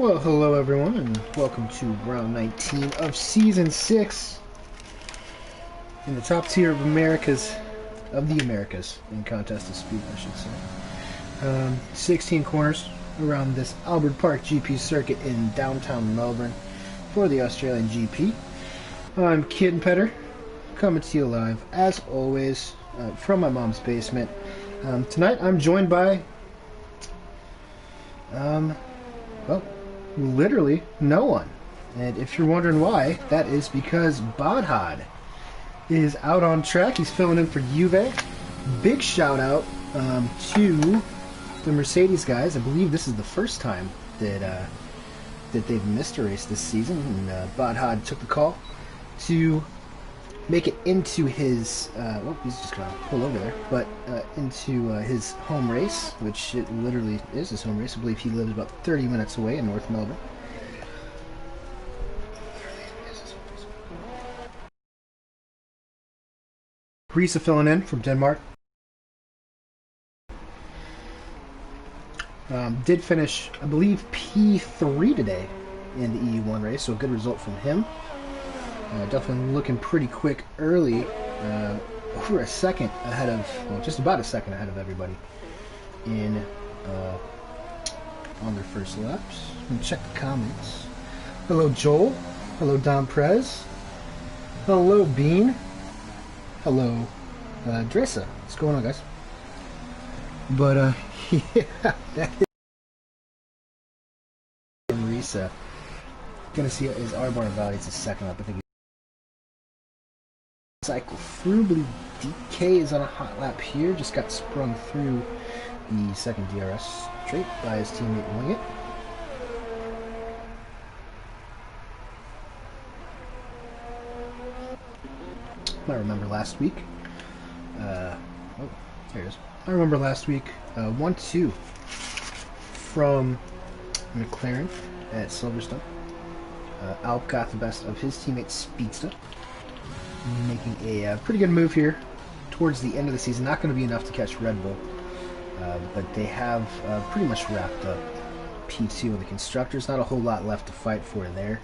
Well, hello everyone, and welcome to round 19 of Season 6 in the top tier of the Americas, in contest of speed, I should say. 16 corners around this Albert Park GP circuit in downtown Melbourne for the Australian GP. I'm Kid Petter, coming to you live, as always, from my mom's basement. Tonight I'm joined by, well, literally no one. And if you're wondering why, that is because Bodhad is out on track. He's filling in for Juve. Big shout out to the Mercedes guys. I believe this is the first time that they've missed a race this season, and Bodhad took the call to make it into his, well, he's just going to pull over there, but into his home race, which it literally is his home race. I believe he lives about 30 minutes away in North Melbourne. Risa filling in from Denmark. Did finish, I believe, P3 today in the EU1 race, so a good result from him. Definitely looking pretty quick early, over a second ahead of, well, just about a second ahead of everybody in on their first laps. And check the comments. Hello Joel, hello Don Prez, hello Bean, hello Dressa. What's going on, guys? But yeah, that is Risa. Gonna see his R-bar value. It's a second up. I think. Cycle through. Believe DK is on a hot lap here. Just got sprung through the second DRS straight by his teammate Wingit. I remember last week. Oh, there it is. I remember last week. 1-2 from McLaren at Silverstone. Alp got the best of his teammate Speedster, making a pretty good move here towards the end of the season. Not going to be enough to catch Red Bull, but they have pretty much wrapped up P2 of the Constructors. Not a whole lot left to fight for there.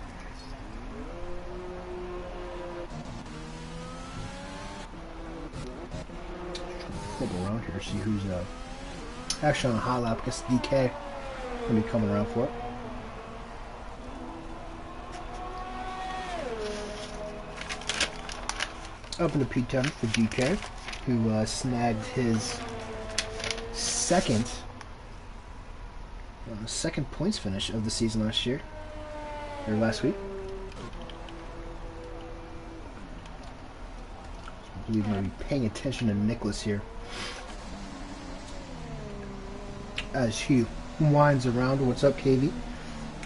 Flip around here, see who's actually on a hot lap. I guess DK going to be coming around for it. Up into P10 for DK, who snagged his second points finish of the season last year, or last week. I believe I'm going to be paying attention to Nicholas here as he winds around. What's up, KV?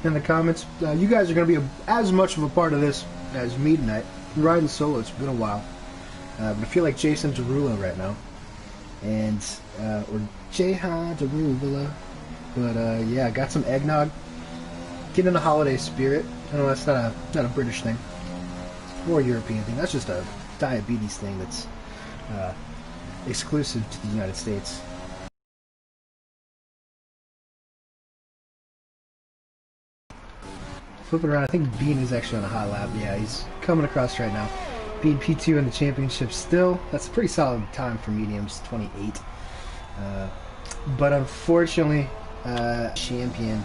In the comments, you guys are going to be as much of a part of this as me tonight. I'm riding solo. It's been a while. But I feel like Jason Derulo right now, and or Jehan Derulo. But yeah, got some eggnog. Get in the holiday spirit. I know that's not a British thing or a European thing. That's just a diabetes thing that's exclusive to the United States. Flipping around, I think Bean is actually on a hot lap. Yeah, he's coming across right now. Being P2 in the championship still. That's a pretty solid time for mediums, 28. But unfortunately, champion,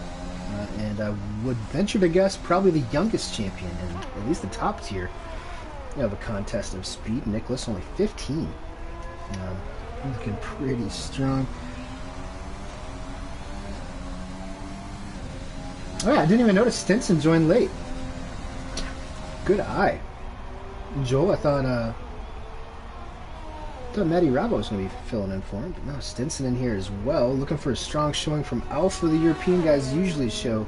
and I would venture to guess probably the youngest champion in at least the top tier of a contest of speed. Nicholas, only 15. Looking pretty strong. Oh yeah, I didn't even notice Stinson joined late. Good eye. Joel, I thought Matty Rabo was going to be filling in for him, but no, Stinson in here as well. Looking for a strong showing from Alpha. The European guys usually show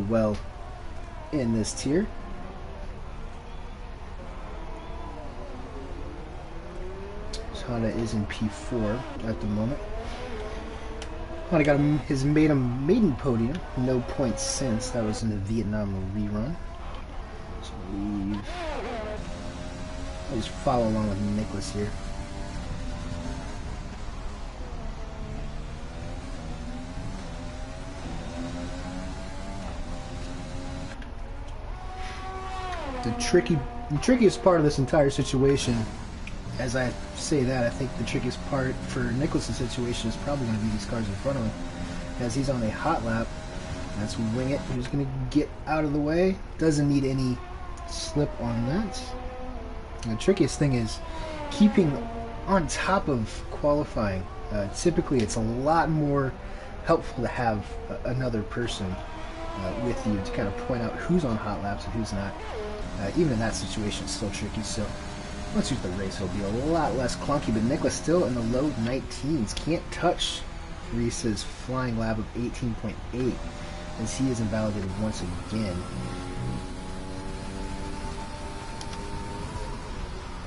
well in this tier. Honda is in P4 at the moment. Honda got his maiden podium. No points since. That was in the Vietnam rerun. So I'll just follow along with Nicholas here. The trickiest part of this entire situation, as I say that, I think the trickiest part for Nicholas's situation is probably going to be these cars in front of him, as he's on a hot lap. Let's wing it. He's going to get out of the way. Doesn't need any slip on that. And the trickiest thing is keeping on top of qualifying. Typically, it's a lot more helpful to have another person with you to kind of point out who's on hot laps and who's not. Even in that situation, it's still tricky. So once you get the race, it'll be a lot less clunky. But Nicholas still in the low 19s. Can't touch Reese's flying lap of 18.8. as he is invalidated once again.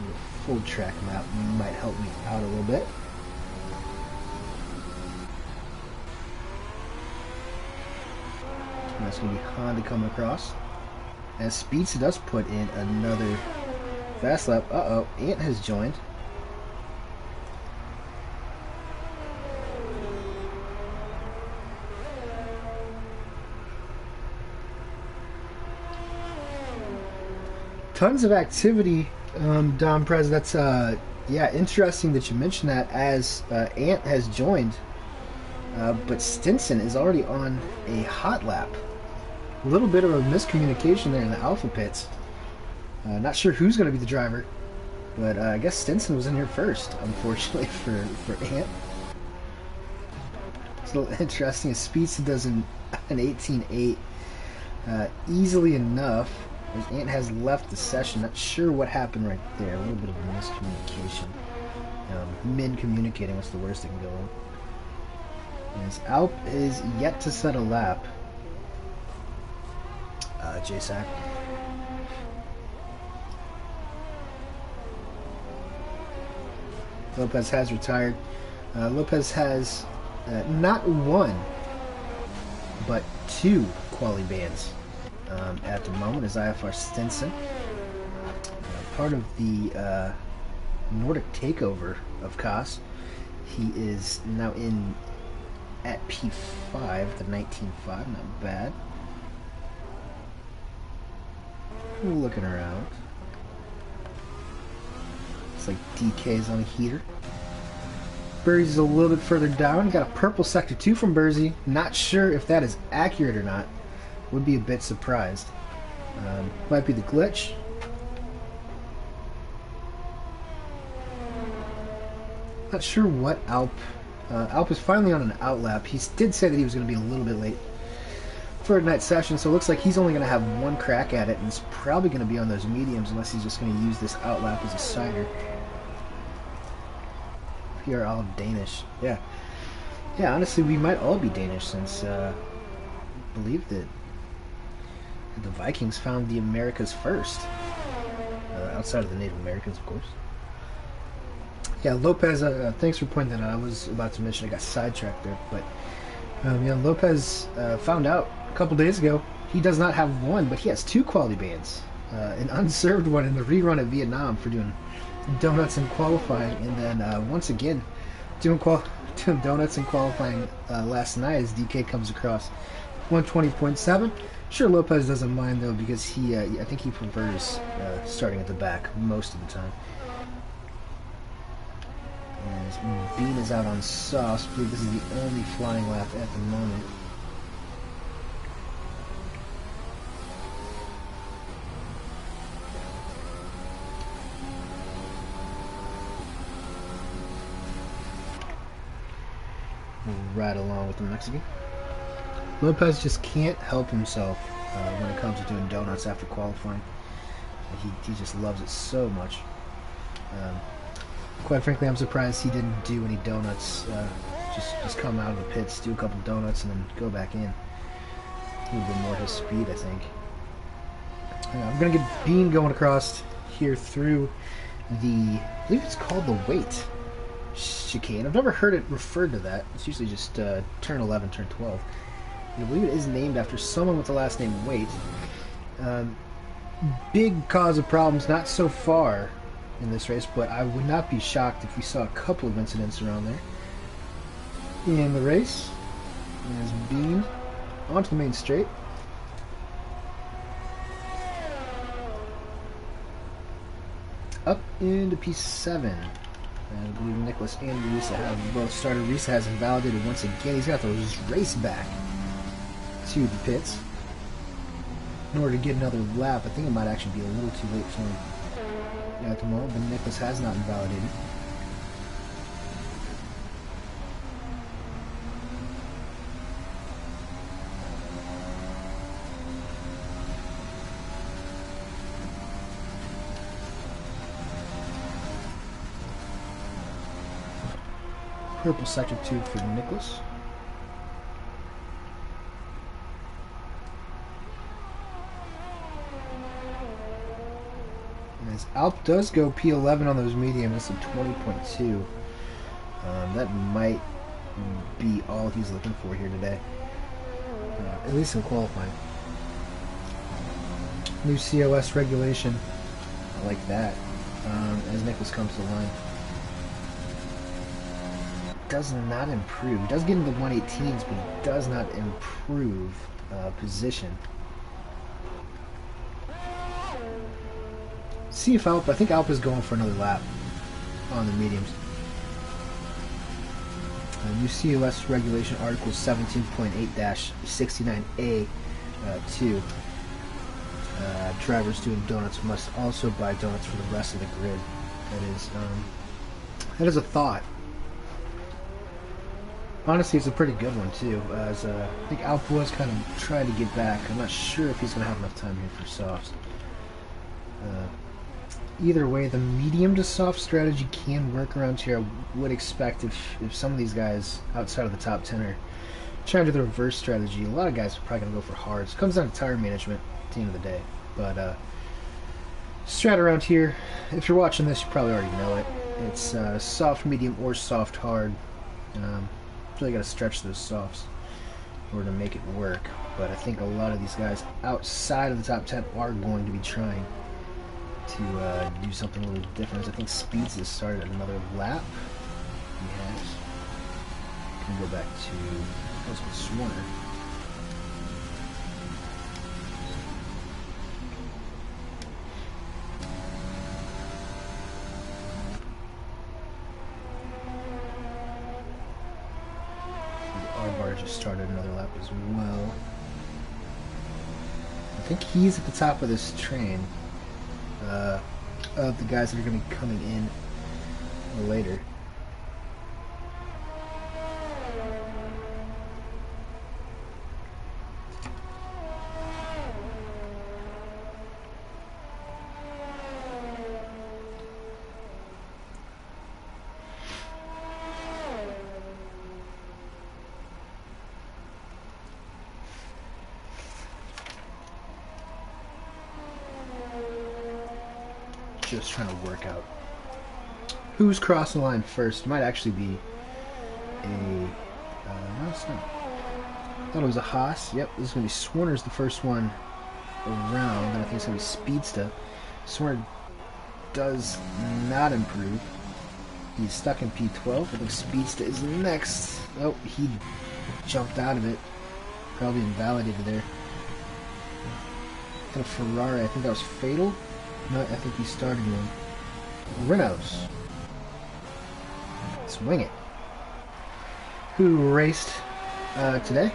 A full track map might help me out a little bit. And that's going to be Honda coming across. As Speedster does put in another fast lap. Uh-oh, Ant has joined. Tons of activity, Dom Prez. That's yeah, interesting that you mentioned that, as Ant has joined, but Stinson is already on a hot lap. A little bit of a miscommunication there in the Alpha pits. Not sure who's going to be the driver, but I guess Stinson was in here first, unfortunately for Ant. It's a little interesting. Speedster does an 18.8 easily enough. Ant has left the session. Not sure what happened right there. A little bit of a miscommunication. Min-communicating, what's the worst that can go on? As Alp is yet to set a lap. J-Sack. Lopez has retired. Lopez has not one, but two quali bans. At the moment is IFR Stinson, part of the Nordic takeover of KOS. He is now in at P5, the 19.5, not bad. Looking around. Looks like DK's on a heater. Bursey's a little bit further down. Got a purple sector 2 from Bursey. Not sure if that is accurate or not. Would be a bit surprised. Might be the glitch. Not sure what Alp. Alp is finally on an out lap. He did say that he was going to be a little bit late for a night session, so it looks like he's only going to have one crack at it, and it's probably going to be on those mediums unless he's just going to use this out lap as a cider. We are all Danish. Yeah. Yeah, honestly, we might all be Danish since I believe that the Vikings found the Americas first. Outside of the Native Americans, of course. Yeah, Lopez, thanks for pointing that out. I was about to mention I got sidetracked there, but yeah, Lopez found out a couple days ago he does not have one, but he has two quality bans. An unserved one in the rerun at Vietnam for doing donuts in qualifying, and then once again doing donuts in qualifying last night as DK comes across 120.7. Sure, Lopez doesn't mind though, because he I think he prefers starting at the back most of the time. As Bean is out on sauce, I believe this is the only flying lap at the moment. Right along with the Mexican. Lopez just can't help himself when it comes to doing donuts after qualifying. He just loves it so much. Quite frankly, I'm surprised he didn't do any donuts. Just come out of the pits, do a couple donuts, and then go back in. A little bit more his speed, I think. I'm going to get Bean going across here through the, I believe it's called the weight chicane. I've never heard it referred to that. It's usually just turn 11, turn 12. And I believe it is named after someone with the last name Waite. Big cause of problems, not so far in this race, but I would not be shocked if we saw a couple of incidents around there in the race. As Bean onto the main straight. up into P7. I believe Nicholas and Risa have both started. Risa has invalidated once again. He's got to race back to the pits in order to get another lap. I think it might actually be a little too late for him at the moment, but Nicholas has not invalidated. Purple sector 2 for Nicholas. And as Alp does go P11 on those medium, that's a 20.2. That might be all he's looking for here today. At least in qualifying. New COS regulation. I like that. As Nicholas comes to the line. Does not improve. He does get into the 118s, but he does not improve position. See if Alp, I think Alp is going for another lap on the mediums. New COS regulation article 17.8-69A 2. Drivers doing donuts must also buy donuts for the rest of the grid. That is a thought. Honestly, it's a pretty good one too, as I think Alp was kind of trying to get back. I'm not sure if he's going to have enough time here for softs. Either way, the medium to soft strategy can work around here. I would expect if some of these guys outside of the top 10 are trying to do the reverse strategy, a lot of guys are probably going to go for hards. It comes down to tire management at the end of the day. But strat around here, if you're watching this, you probably already know it. It's soft, medium, or soft hard. Really got to stretch those softs in order to make it work. But I think a lot of these guys outside of the top 10 are going to be trying to do something a little different. I think Speeds has started another lap. He has. Can go back to Swarner. Just started another lap as well. I think he's at the top of this train of the guys that are going to be coming in later. Just trying to work out who's crossing the line first. It might actually be a no, it's not. I thought it was a Haas. Yep, this is gonna be Swarner's the first one around, and I think it's gonna be Speedsta. Swarner does not improve. He's stuck in P12. I think Speedsta is next. Oh, he jumped out of it. Probably invalidated there. And a Ferrari. I think that was Fatal. No, I think he started one. Renault's. Swing it. Who raced today?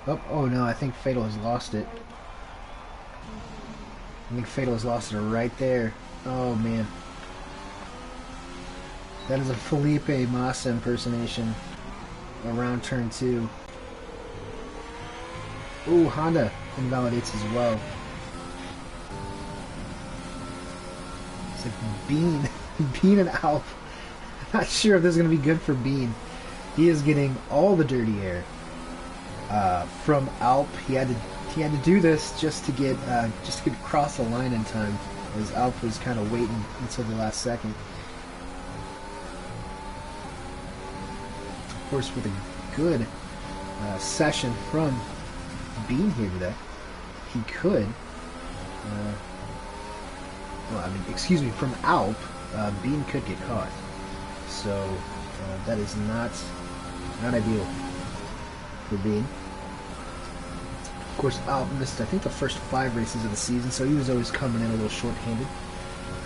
Oh no, I think Fatal has lost it. I think Fatal has lost it right there. Oh man. That is a Felipe Massa impersonation around turn 2. Ooh, Honda invalidates as well. It's like Bean. Bean and Alp. Not sure if this is going to be good for Bean. He is getting all the dirty air from Alp. He had to do this just to get across the line in time, as Alp was kind of waiting until the last second. Of course, with a good session from Bean here today, he could. Well, I mean, excuse me, from Alp, Bean could get caught. So that is not ideal for Bean. Of course, Alp missed, I think, the first 5 races of the season, so he was always coming in a little short-handed.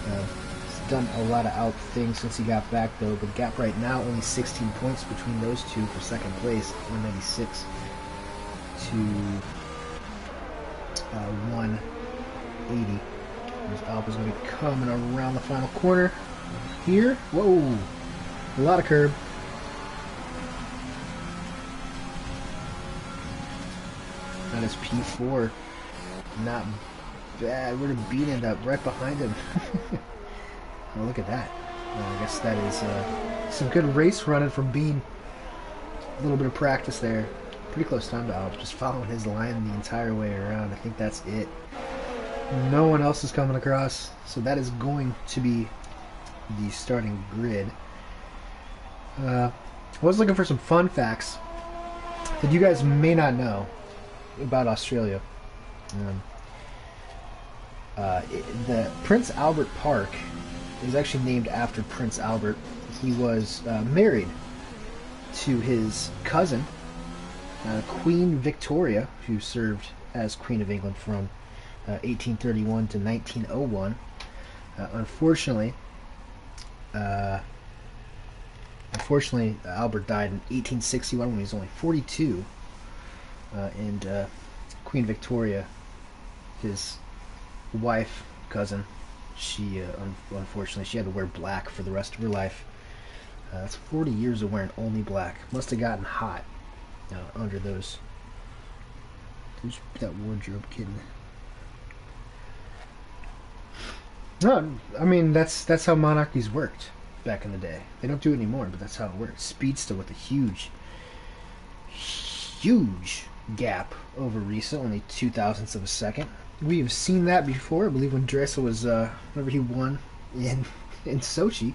He's done a lot of out things since he got back, though. The gap right now, only 16 points between those two for second place, 196 to 180. Alba's going to be coming around the final corner here. Whoa, a lot of curb. That is P4. Not bad. Where did Bean end up? Right behind him. Oh, look at that. I guess that is some good race running from Bean. A little bit of practice there. Pretty close time to Alp. Just following his line the entire way around. I think that's it. No one else is coming across. So that is going to be the starting grid. I was looking for some fun facts that you guys may not know about Australia. The Prince Albert Park is actually named after Prince Albert. He was married to his cousin, Queen Victoria, who served as Queen of England from 1831 to 1901. Unfortunately, Albert died in 1861 when he was only 42, and Queen Victoria, his wife, cousin, she unfortunately she had to wear black for the rest of her life. That's 40 years of wearing only black. Must have gotten hot under that wardrobe, kidding. No, I mean that's how monarchies worked back in the day. They don't do it anymore, but that's how it worked. Speedster with a huge gap over Risa, only 0.02 of a second. We have seen that before. I believe when Dresa was, whenever he won in Sochi,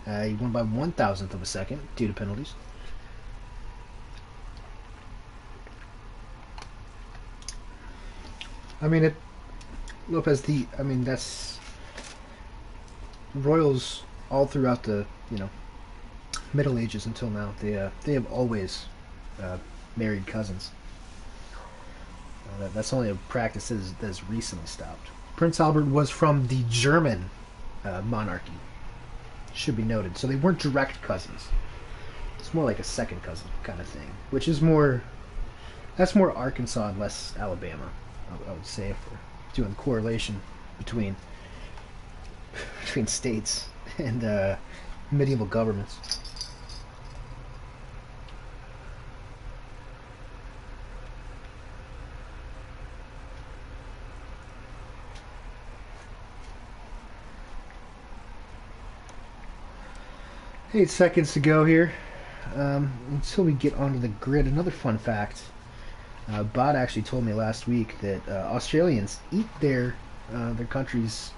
he won by 1,000th of a second due to penalties. I mean, that's royals all throughout the, Middle Ages until now. They have always married cousins. That's only a practice that's recently stopped. Prince Albert was from the German monarchy, should be noted. So they weren't direct cousins. It's more like a second cousin kind of thing, which is that's more Arkansas and less Alabama, I would say, if we're doing the correlation between states and medieval governments. Eight seconds to go here until we get onto the grid. Another fun fact. Bod actually told me last week that Australians eat their country's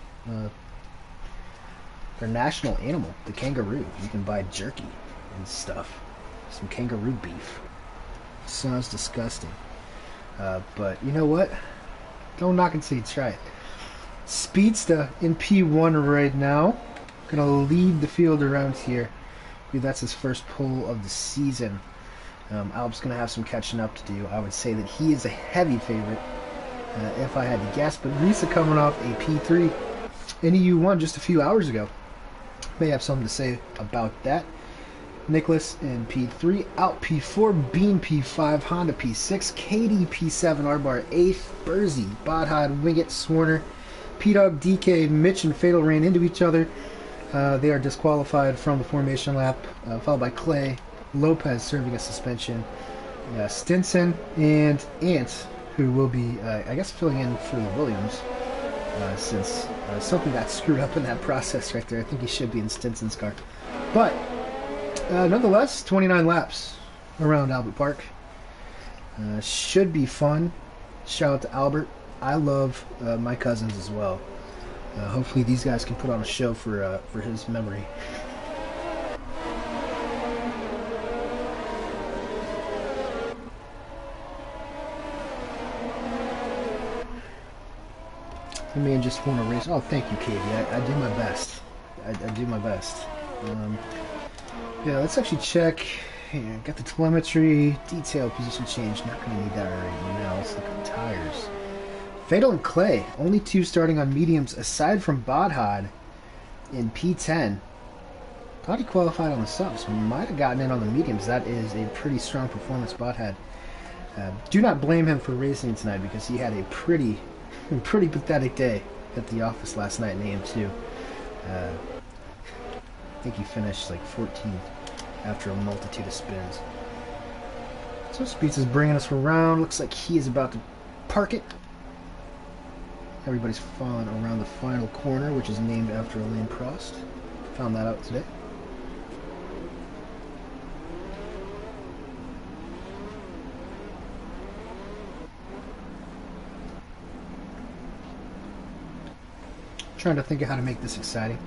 their national animal, the kangaroo. You can buy jerky and stuff. Some kangaroo beef. Sounds disgusting. But you know what? Don't knock until you try it. Speedster in P1 right now. Gonna lead the field around here. That's his first pole of the season. Alp's going to have some catching up to do. I would say that he is a heavy favorite, if I had to guess. But Risa coming off a P3 in EU1 just a few hours ago. May have something to say about that. Nicholas in P3, Out P4, Bean P5, Honda P6, Katie P7, Arbar 8th, Burzy, Bodhod, Wingett, Swarner, P-Dog, DK, Mitch, and Fatal ran into each other. They are disqualified from the formation lap, followed by Clay, Lopez serving a suspension, Stinson, and Ant, who will be, I guess, filling in for Williams, since something got screwed up in that process right there. I think he should be in Stinson's car. But, nonetheless, 29 laps around Albert Park. Should be fun. Shout out to Albert. I love my cousins as well. Hopefully these guys can put on a show for his memory. The man just won a race. Oh, thank you, Katie. I do my best. I do my best. Yeah, let's actually check. Yeah, got the telemetry, detail, position change. Not going to need that right now. Let's look at the tires. Fatal and Clay, only two starting on mediums aside from Bodhod in P10. Thought he qualified on the subs. Might have gotten in on the mediums. That is a pretty strong performance Bot had. Do not blame him for racing tonight because he had a pretty pathetic day at the office last night in AM2. I think he finished like 14th after a multitude of spins. So Speeds is bringing us around. Looks like he is about to park it. Everybody's falling around the final corner, which is named after Alain Prost. Found that out today. Trying to think of how to make this exciting,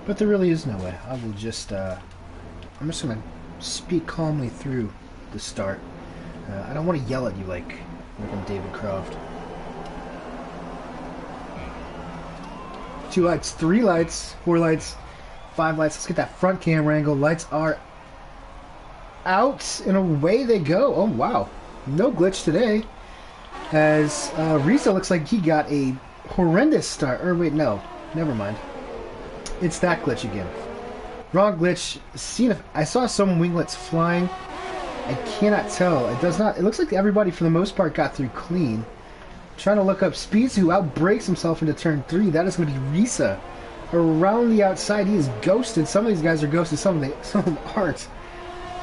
but there really is no way. I will just I'm just gonna speak calmly through the start. I don't want to yell at you like I'm David Croft. 2 lights, 3 lights, 4 lights, 5 lights. Let's get that front camera angle. Lights are out and away they go. Oh wow, no glitch today, as Risa looks like he got a horrendous start. Or wait, no, never mind. It's that glitch again. Wrong glitch. I saw some winglets flying. I cannot tell. It does not. It looks like everybody for the most part got through clean. Trying to look up Speeds, who outbrakes himself into turn 3. That is going to be Risa. Around the outside, he is ghosted. Some of these guys are ghosted. Some of them aren't.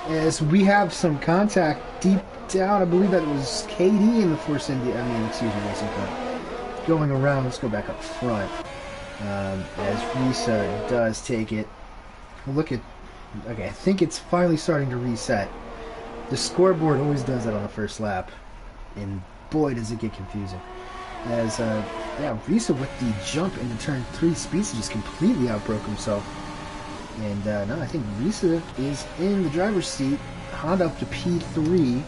As we have some contact deep down. I believe that it was KD in the Force India. Excuse me, Racing Cup. Going around, let's go back up front. As Risa does take it. Look at... Okay, I think it's finally starting to reset. The scoreboard always does that on the first lap. And boy, does it get confusing. As, yeah, Risa with the jump into turn 3, Speeds just completely outbroke himself. And, no, I think Risa is in the driver's seat. Honda up to P3.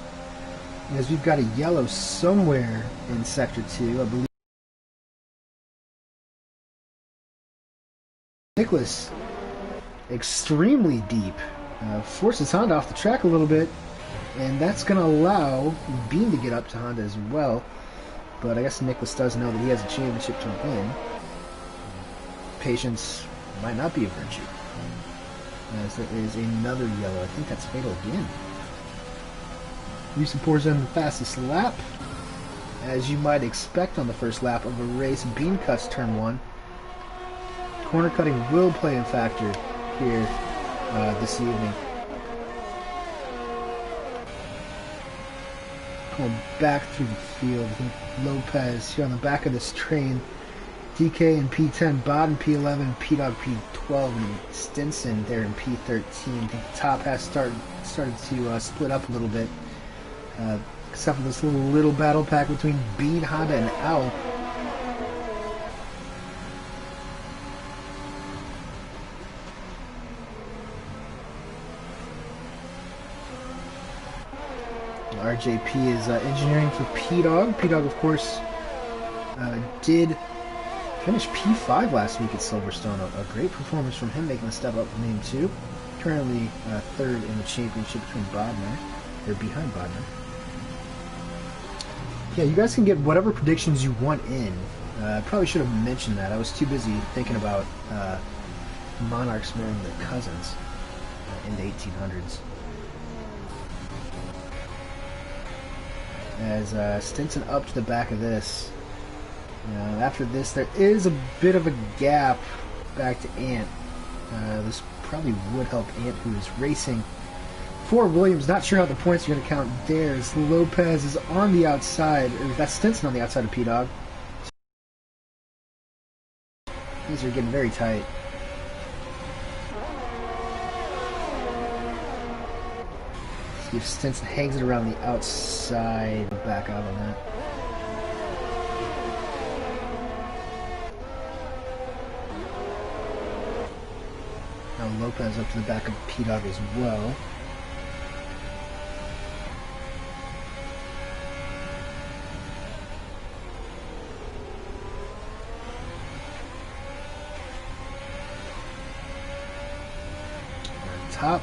As we've got a yellow somewhere in Sector 2, I believe. Nicholas, extremely deep, forces Honda off the track a little bit, and that's going to allow Bean to get up to Honda as well. But I guess Nicholas does know that he has a championship to win. Patience might not be a virtue, as there is another yellow. I think that's fatal again. Risa pours in the fastest lap, as you might expect on the first lap of a race. Bean cuts turn 1. Corner cutting will play a factor here this evening. Going back through the field. Lopez here on the back of this train. DK in P10, Bod in P11, P-Dog P12, and Stinson there in P13. I think the top has started to split up a little bit. Except for this little battle pack between Bean, Honda, and Owl. RJP is engineering for P-Dog. P-Dog, of course, did finish P5 last week at Silverstone. A great performance from him, making a step up from Name 2. Currently third in the championship between Bodmer, or behind Bodmer. Yeah, you guys can get whatever predictions you want in. I probably should have mentioned that. I was too busy thinking about monarchs marrying their cousins in the 1800s. As Stinson up to the back of this. After this, there is a bit of a gap back to Ant. This probably would help Ant, who is racing for Williams. Not sure how the points are going to count there. As Lopez is on the outside. Or that's Stinson on the outside of P-Dog. These are getting very tight. See if Stinson hangs it around the outside. Back out on that. Now Lopez up to the back of P-Dog as well. Top.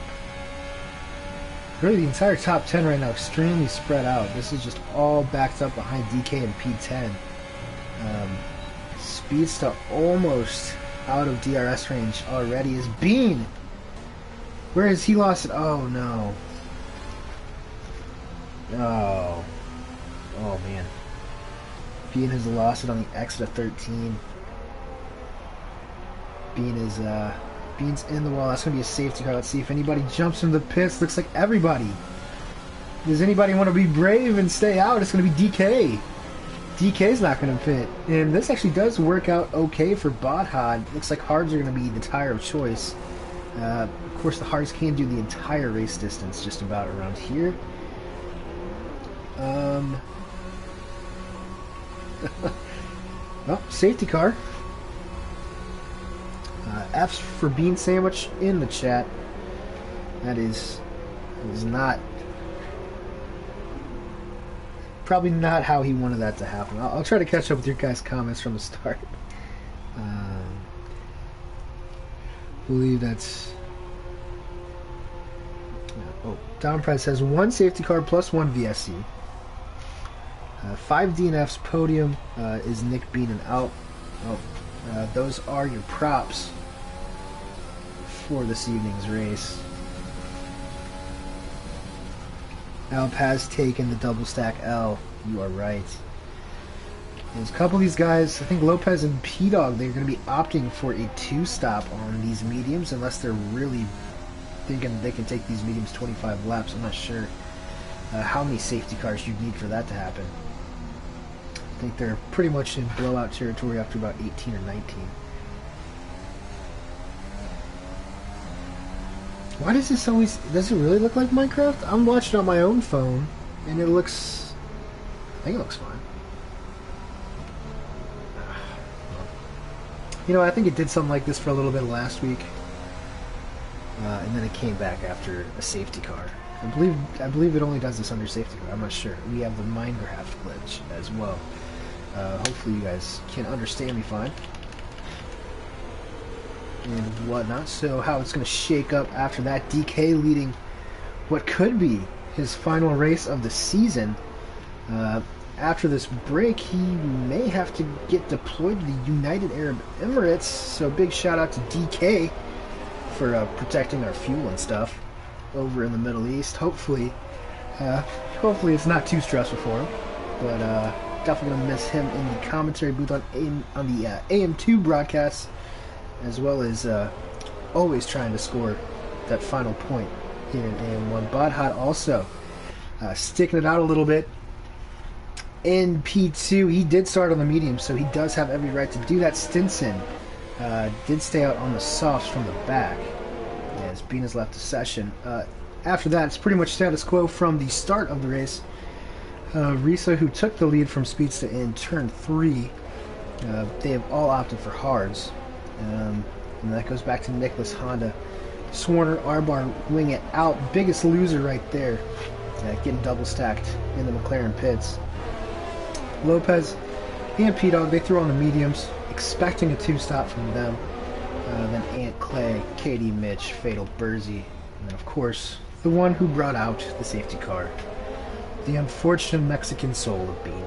Really, the entire top 10 right now extremely spread out. This is just all backed up behind DK and P10. Speedster almost out of DRS range already is Bean. Where has he lost it? Oh no. Oh. Oh man. Bean has lost it on the exit of 13. Bean's in the wall. That's going to be a safety car. Let's see if anybody jumps from the pits. Looks like everybody. Does anybody want to be brave and stay out? It's going to be DK. DK's not going to pit. And this actually does work out okay for Bodhod. Looks like hards are going to be the tire of choice. Of course, the hards can do the entire race distance just about around here. Well, safety car. F's for Bean Sandwich in the chat. That is not... probably not how he wanted that to happen. I'll try to catch up with your guys' comments from the start. Believe that's... Oh, Don Price says 1 safety car plus 1 VSC. 5 DNFs. Podium is Nick Bean and out. Oh, those are your props for this evening's race. Alp has taken the double stack L. You are right. There's a couple of these guys, I think Lopez and P-Dog, they're going to be opting for a 2-stop on these mediums unless they're really thinking they can take these mediums 25 laps. I'm not sure how many safety cars you'd need for that to happen. I think they're pretty much in blowout territory after about 18 or 19. Why does this always... does it really look like Minecraft? I'm watching on my own phone, and it looks... I think it looks fine. You know, I think it did something like this for a little bit last week. And then it came back after a safety car. I believe it only does this under safety car. I'm not sure. We have the Minecraft glitch as well. Hopefully you guys can understand me fine. And whatnot. So how it's going to shake up after that. DK leading what could be his final race of the season. After this break, he may have to get deployed to the United Arab Emirates. So big shout out to DK for protecting our fuel and stuff over in the Middle East. Hopefully it's not too stressful for him. But definitely going to miss him in the commentary booth on the AM2 broadcasts, as well as always trying to score that final point here in AM1. Bodhot also sticking it out a little bit. In P2, he did start on the medium, so he does have every right to do that. Stinson did stay out on the softs from the back as Bean has left the session. After that, it's pretty much status quo from the start of the race. Risa, who took the lead from Speedster in turn 3, they have all opted for hards. And that goes back to Nicholas Honda. Swarner, R-Bar, wing it out. Biggest loser right there. Getting double stacked in the McLaren pits. Lopez and P-Dog, they threw on the mediums, expecting a 2-stop from them. Then Ant Clay, Katie Mitch, Fatal Bursey, and then of course, the one who brought out the safety car. The unfortunate Mexican soul of Bean.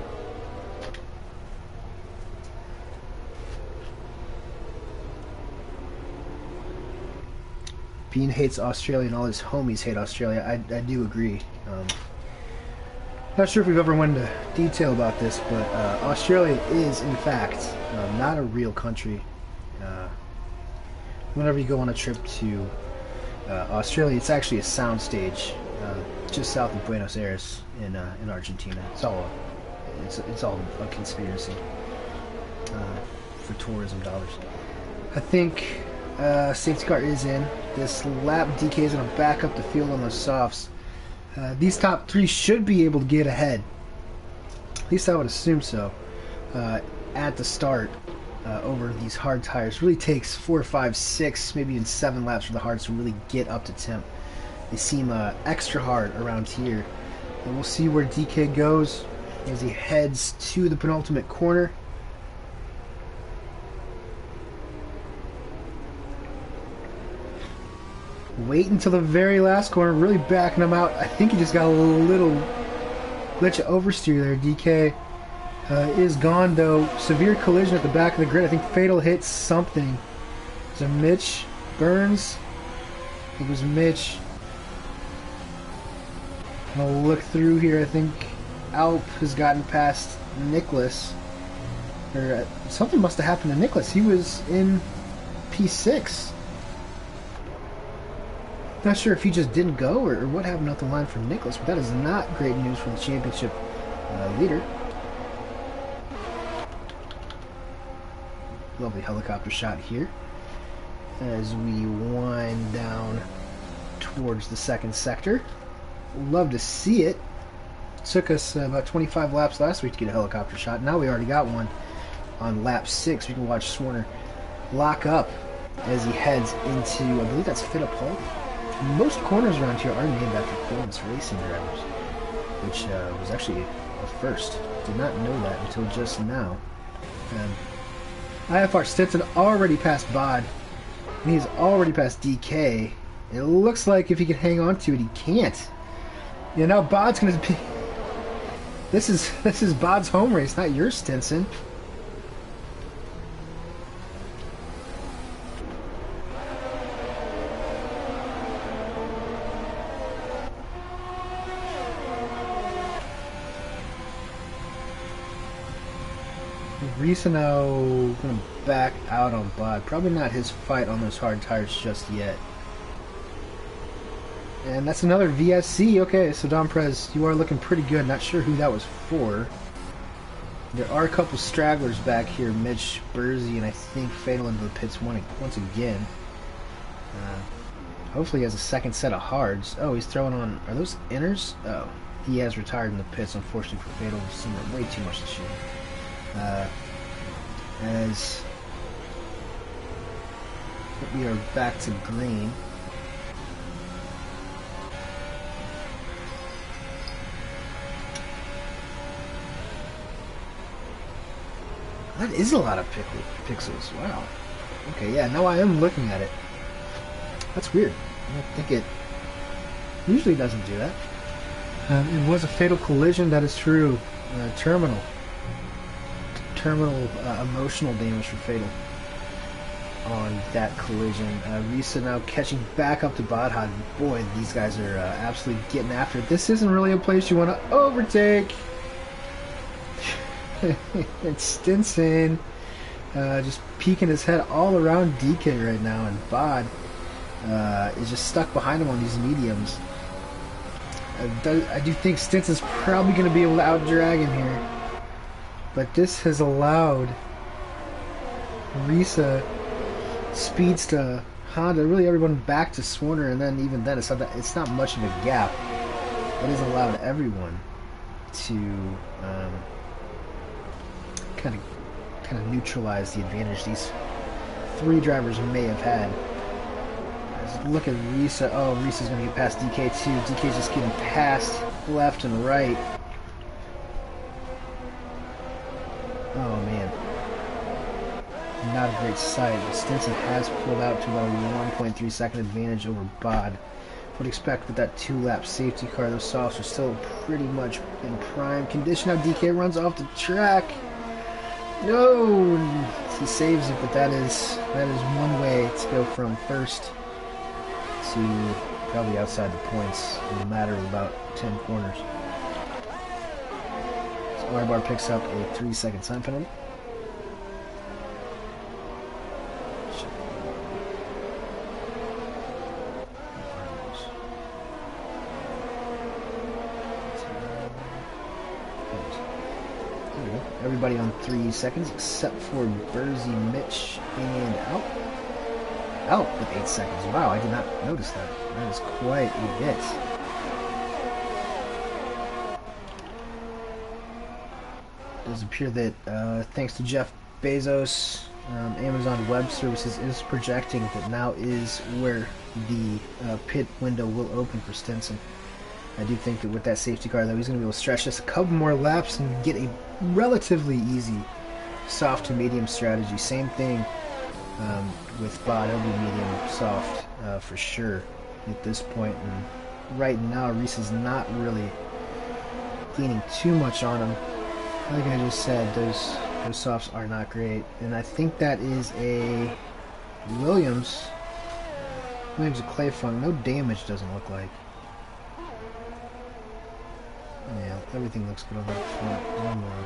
Bean hates Australia and all his homies hate Australia. I do agree. Not sure if we've ever went into detail about this, but Australia is, in fact, not a real country. Whenever you go on a trip to Australia, it's actually a soundstage just south of Buenos Aires in Argentina. It's all a conspiracy for tourism dollars. I think safety car is in. This lap, DK is going to back up the field on the softs. These top 3 should be able to get ahead. At least I would assume so. At the start, over these hard tires. Really takes 4, 5, 6, maybe even 7 laps for the hards to really get up to temp. They seem extra hard around here. And we'll see where DK goes as he heads to the penultimate corner. Wait until the very last corner, really backing him out. I think he just got a little glitch of oversteer there. DK is gone though. Severe collision at the back of the grid. I think fatal hit something. Is it Mitch Burns? It was Mitch. I'll look through here. I think Alp has gotten past Nicholas. Or something must have happened to Nicholas. He was in P6. Not sure if he just didn't go or what happened up the line for Nicholas, but that is not great news for the championship leader. Lovely helicopter shot here as we wind down towards the second sector. Love to see it. Took us about 25 laps last week to get a helicopter shot. Now we already got one on lap 6. We can watch Swarner lock up as he heads into, I believe that's Fittipaldi. Most corners around here are named after Florence racing drivers, which was actually a first. Did not know that until just now. IFR Stinson already passed Bod, and he's already passed DK. It looks like if he can hang on to it, he can't. Yeah, now Bod's going to be... This is Bod's home race, not yours, Stinson. Risa now going to back out on Bod. Probably not his fight on those hard tires just yet. And that's another VSC. Okay, so Don Prez, you are looking pretty good. Not sure who that was for. There are a couple stragglers back here. Mitch, Burzy, and I think Fatal into the pits once again. Hopefully he has a second set of hards. Oh, he's throwing on... Are those inners? Oh, he has retired in the pits, unfortunately for Fatal. We've seen way too much this year. As we are back to green. That is a lot of pixels. Wow. Okay, yeah, now I am looking at it. That's weird. I don't think it usually doesn't do that. It was a fatal collision, that is true. Terminal emotional damage for Fatal on that collision. Risa now catching back up to Bodhad. Boy, these guys are absolutely getting after it. This isn't really a place you want to overtake. It's Stinson just peeking his head all around DK right now, and Bod is just stuck behind him on these mediums. I do think Stinson's probably going to be able to out-drag him here. But this has allowed Risa, Speedsta, Honda, really everyone back to Swarner, and then even then it's not much of a gap. It has allowed everyone to kind of neutralize the advantage these three drivers may have had. Just look at Risa. Oh, Risa's going to get past DK too. DK's just getting past left and right. Oh man, not a great sight. But Stinson has pulled out to about a 1.3 second advantage over Bod. Would expect with that 2-lap safety car, those softs are still pretty much in prime condition. Now DK runs off the track. No, he saves it, but that is one way to go from first to probably outside the points in a matter of about 10 corners. Bar picks up a 3-second time penalty. There we go. Everybody on 3 seconds except for Burzy, Mitch, and Alp. Alp with 8 seconds. Wow, I did not notice that. That is quite a bit. It does appear that thanks to Jeff Bezos, Amazon Web Services is projecting that now is where the pit window will open for Stinson. I do think that with that safety car, though, he's going to be able to stretch just a couple more laps and get a relatively easy soft to medium strategy. Same thing with Bod. It'll be medium soft for sure at this point. And right now, Reese is not really leaning too much on him. Like I just said, those softs are not great, and I think that is a Williams. Williams a clay funk. No damage, doesn't look like. Yeah, everything looks good on that front. One more.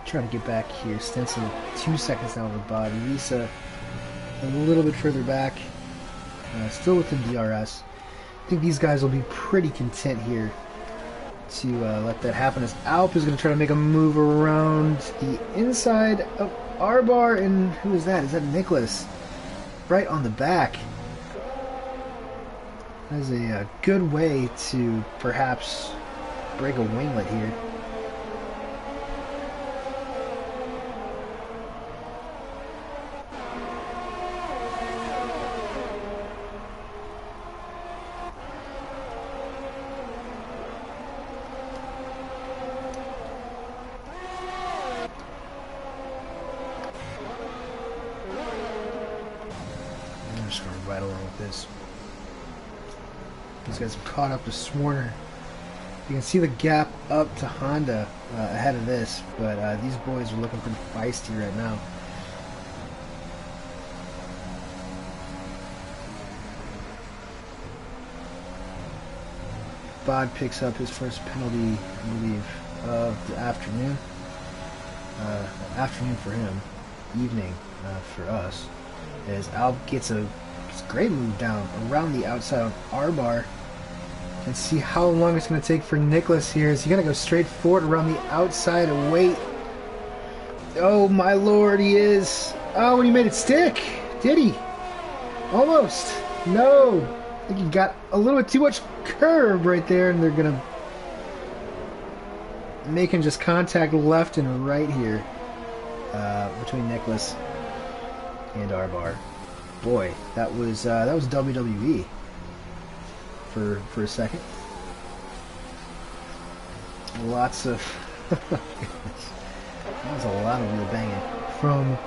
Trying to get back here. Stenson 2 seconds now on the body. Lisa a little bit further back. Still within DRS. I think these guys will be pretty content here to let that happen, as Alp is going to try to make a move around the inside of R-Bar, and who is that? Is that Nicholas? Right on the back. That is a good way to perhaps break a winglet here. I'm just going to ride along with this. These guys have caught up to Swarner. You can see the gap up to Honda ahead of this, but these boys are looking pretty feisty right now. Bod picks up his first penalty, I believe, of the afternoon. Afternoon for him, evening for us. As Alp gets a great move down around the outside on R-Bar. And see how long it's going to take for Nicholas here. Is he going to go straight forward around the outside and wait? Oh my lord, he is. Oh, and he made it stick. Did he? Almost. No. I think he got a little bit too much curve right there, and they're going to make him just contact left and right here between Nicholas and R-Bar. Boy, that was WWE for a second. Lots of that was a lot of wheel banging from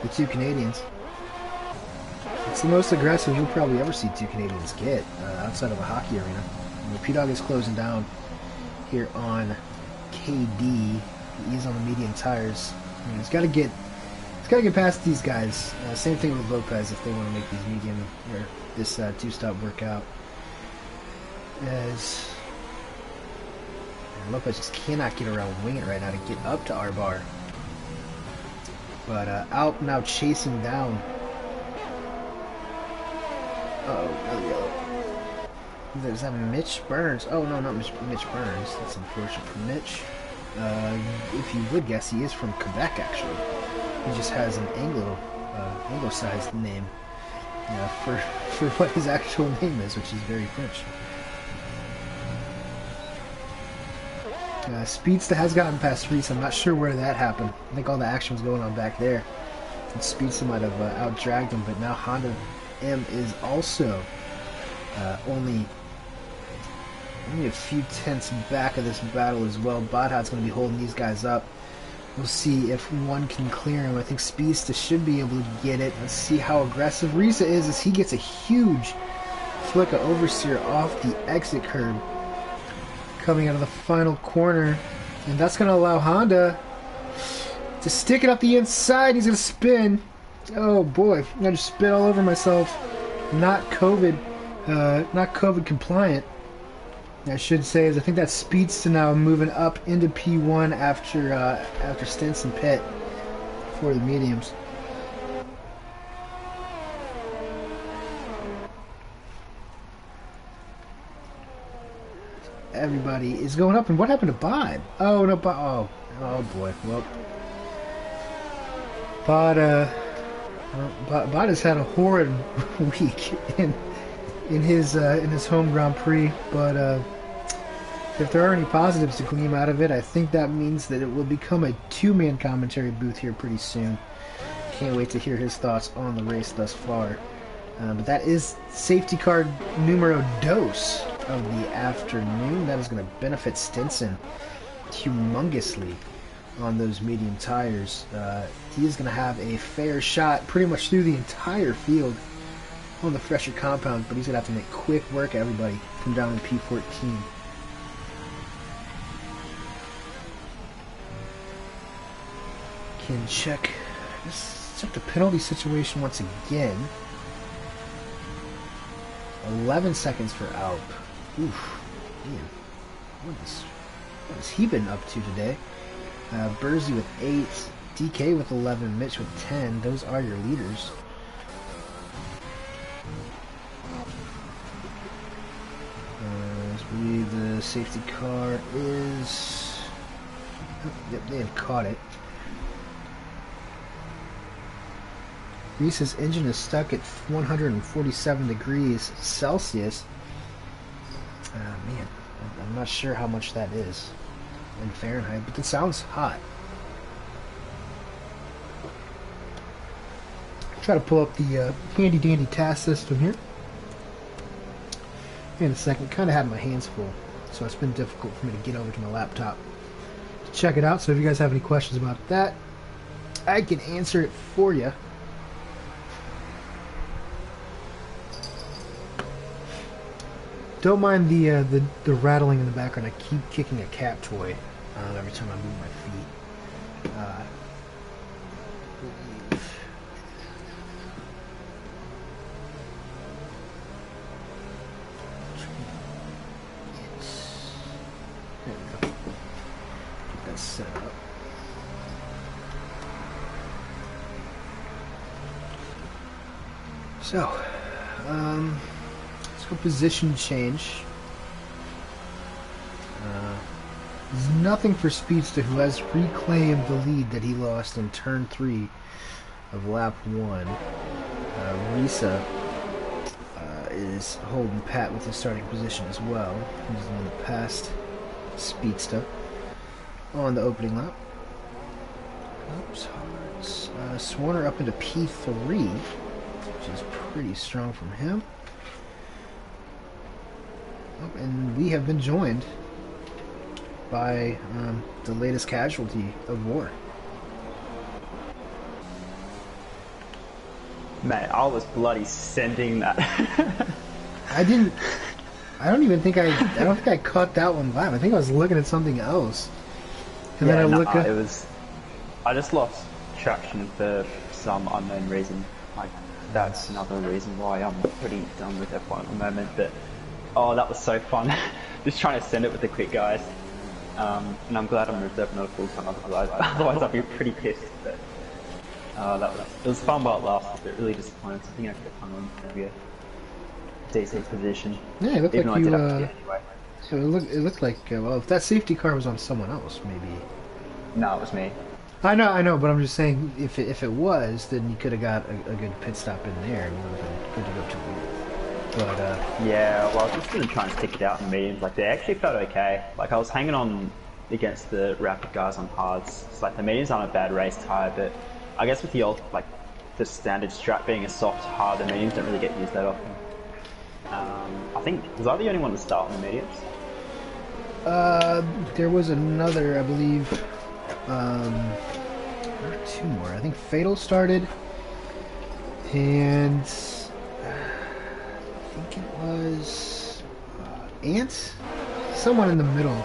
the two Canadians. It's the most aggressive you'll probably ever see two Canadians get outside of a hockey arena. And the P-Dog is closing down here on KD. He's on the medium tires. I mean, he's got to get past these guys. Same thing with Lopez if they want to make these medium or this two-stop workout. As Lopez just cannot get around wing it right now to get up to R-Bar. But Alp now chasing down. Another yellow. Is that Mitch Burns? Oh no, not Mitch Burns. That's unfortunate for Mitch. If you would guess, he is from Quebec actually. He just has an Anglo-sized name for what his actual name is, which is very French. Speedsta has gotten past Reese. I'm not sure where that happened. I think all the action was going on back there. And Speedsta might have out-dragged him, but now Honda M is also only a few tenths back of this battle as well. Bodhat's going to be holding these guys up. We'll see if one can clear him. I think Speedsta should be able to get it. Let's see how aggressive Risa is as he gets a huge flick of oversteer off the exit curb coming out of the final corner. And that's going to allow Honda to stick it up the inside. He's going to spin. Oh boy, I'm going to spit all over myself. Not COVID compliant, I should say, as I think that Speedsta now moving up into P1 after Stenson pit for the mediums. Everybody is going up, and what happened to Bod? Oh no, Bod! Oh boy, well, Bod has had a horrid week in his home Grand Prix, but if there are any positives to glean out of it, I think that means that it will become a two-man commentary booth here pretty soon. Can't wait to hear his thoughts on the race thus far. But that is safety car numero dos of the afternoon. That is going to benefit Stenson humongously on those medium tires. He is going to have a fair shot pretty much through the entire field on the fresher compound, but he's going to have to make quick work of everybody from down in P14. can check the penalty situation once again. 11 seconds for Alp. Oof, man, what has he been up to today? Burzy with 8, DK with 11, Mitch with 10. Those are your leaders. I believe the safety car is... Oh, yep, they have caught it. Reese's engine is stuck at 147 degrees Celsius. Man, I'm not sure how much that is in Fahrenheit, but it sounds hot. Try to pull up the handy dandy task system here in a second. Kind of had my hands full, so it's been difficult for me to get over to my laptop to check it out. So if you guys have any questions about that, I can answer it for you. Don't mind the rattling in the background. I keep kicking a cat toy every time I move my feet. There we go. Get that set up. So, let's go position change. There's nothing for Speedster, who has reclaimed the lead that he lost in turn 3 of lap 1. Risa is holding pat with his starting position as well. He's the one that passed Speedster on the opening lap. Oops, Swarner up into P3, which is pretty strong from him. Oh, and we have been joined by the latest casualty of war. Mate, I was bloody sending that. I don't think I caught that one live. I think I was looking at something else. And yeah, then I look at I just lost traction for some unknown reason. Like, that's another reason why I'm pretty done with F1 at the moment. But oh, that was so fun. Just trying to send it with the quick guys. And I'm glad I moved up, not a full time. Otherwise I'd be pretty pissed. But it was fun while it lasted, but really disappointed. I think I could have hung on to maybe a decent position. Yeah, it looked even like though you. I did have to anyway. So it looked like well, if that safety car was on someone else, maybe. No, it was me. I know, but I'm just saying, if it was, then you could have got a good pit stop in there, and you would have been good to go to the lead. But yeah, well, I was just gonna try and stick it out in mediums. Like, they actually felt okay. Like, I was hanging on against the rapid guys on hards. It's like the mediums aren't a bad race tire, but I guess with the old, like, the standard strap being a soft hard, the mediums don't really get used that often. I think, was I the only one to start on the mediums? there was another, I believe. There were 2 more. I think Fatal started, and I think it was Ant? Someone in the middle.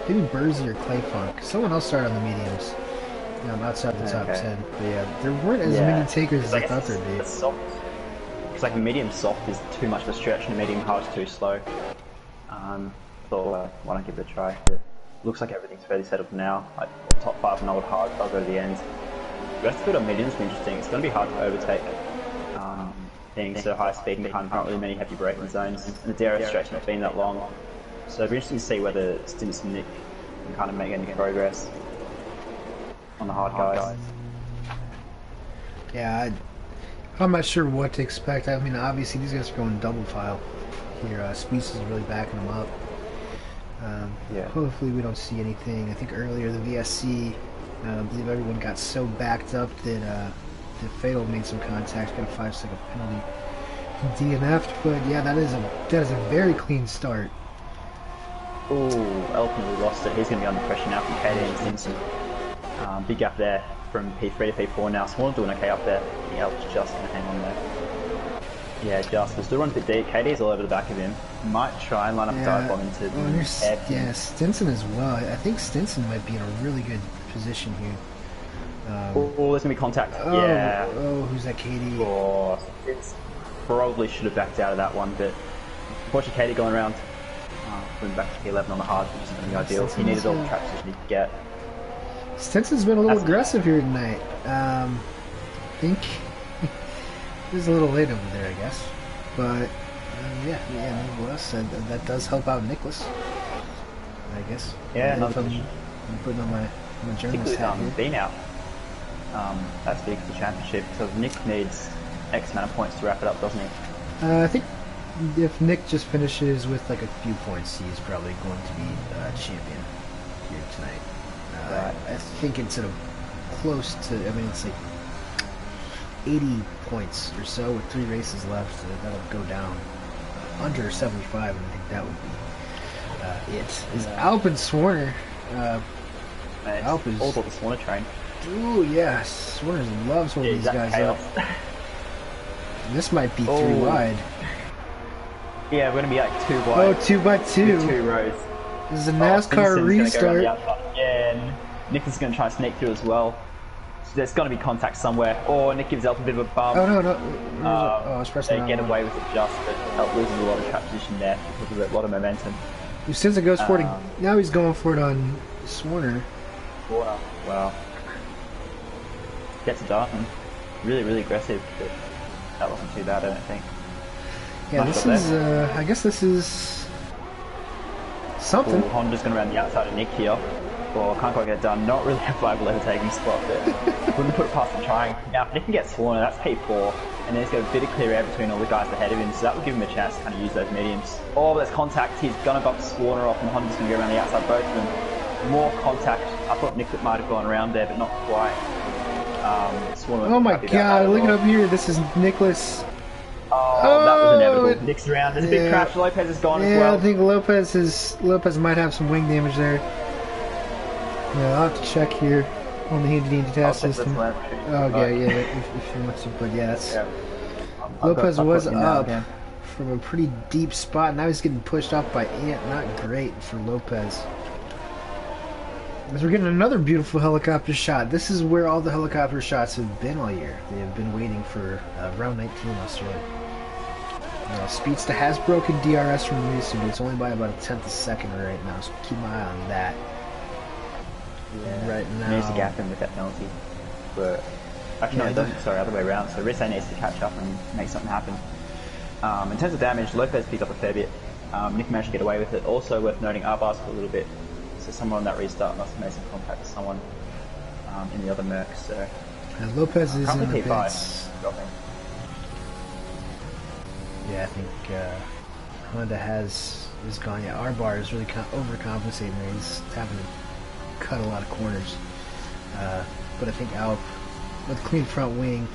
Maybe Burzy or Clayfunk. Someone else started on the mediums. Outside the top 10. But yeah, there weren't as many takers as I thought there'd be. It's like medium soft is too much of a stretch and medium hard is too slow. Thought, why not give it a try? But looks like everything's fairly settled now. Like, top 5 and old hard, I'll go to the end. The rest of it on mediums will be interesting. It's going to be hard to overtake. Being so high speed and behind not really many heavy braking zones, and the DRS stretch not being that long. So it'll be interesting to see whether Stints and Nick can kind of make any progress on the hard guys. Yeah, I'm not sure what to expect. I mean, obviously these guys are going double file here. Speeds is really backing them up. Hopefully we don't see anything. I think earlier the VSC, I believe everyone got so backed up that Fatal made some contact, got a 5-second penalty, DNF'd. But yeah, that is a very clean start. Oh, ultimately lost it. He's going to be under pressure now from KD and Stinson. Big gap there from P3 to P4 now. Swan's doing okay up there. He helps just going to hang on there. Yeah, just. We'll still run a bit deep. KD's all over the back of him. Might try and line up a dive bomb into yeah, Stinson as well. I think Stinson might be in a really good position here. Oh, there's gonna be contact. Oh, Yeah. oh, who's that, Katie? Oh, it's probably should have backed out of that one, but unfortunately, Katie going around, going back to P11 on the hard, which isn't going to be ideal. He needed all the traction he could get. Stinson's been a little aggressive here tonight. I think it was a little late over there, I guess. But yeah, nonetheless, that does help out Nicholas, I guess. Yeah, if I'm putting on my journalist hat here. Being out. That's big for the championship. So Nick needs X amount of points to wrap it up, doesn't he? I think if Nick just finishes with like a few points, he's probably going to be champion here tonight. Right. I think it's at a close to, I mean, it's like 80 points or so with 3 races left. That'll go down under 75, and I think that would be it. Is Alp and Swarner? Alp is all about the Swarner train. Ooh, yeah, Swarner loves holding these guys chaos. up. This might be 3 wide. Yeah, we're going to be like 2 wide. Oh, 2 by 2. 2 rows. This is a NASCAR restart. Yeah, and Nick is going to try and sneak through as well. So there's going to be contact somewhere. Or Nick gives Elf a bit of a bump. Oh, no. I was pressing they get away with it just, but Elf loses a lot of track position there because of a lot of momentum. Since goes for it, now he's going for it on Swarner. Wow. Gets it done. Really, really aggressive, but that wasn't too bad, I don't think. Yeah, this is, I guess this is something. Honda's going around the outside of Nick here. Well, can't quite get it done. Not really a viable overtaking spot, but wouldn't put it past him trying. Now, if Nick can get Swarner, that's P4, and then he's got a bit of clear air between all the guys ahead of him, so that would give him a chance to kind of use those mediums. Oh, there's contact. He's going to bump Swarner off, and Honda's going to go around the outside, both of them. More contact. I thought Nick might have gone around there, but not quite. Oh my god, look it up here. This is Nicholas. Oh, that was inevitable. Nick's around. There's a big crash. Lopez is gone as well. Yeah, I think Lopez might have some wing damage there. Yeah, I'll have to check here on the handy task system. Okay, yeah, if you want to, but yeah, that's... Lopez was up from a pretty deep spot. Now he's getting pushed off by Ant. Not great for Lopez. As we're getting another beautiful helicopter shot. This is where all the helicopter shots have been all year. They have been waiting for round 19 Australia. Speedster has broken DRS from Risa, but it's only by about a tenth a second right now, so keep my eye on that. Yeah. Right now. Needs to gap him with that penalty. But actually, no, it doesn't. Sorry, other way around. So Risa needs to catch up and make something happen. In terms of damage, Lopez picked up a fair bit. Nick managed to get away with it. Also worth noting, R-bars for a little bit. So someone on that restart must have made some contact with someone in the other Mercs. So Lopez is in the P5 pits. Yeah, I think Honda is gone. Yeah, R-bar is really overcompensating there. He's having to cut a lot of corners. But I think Alp, with clean front wing,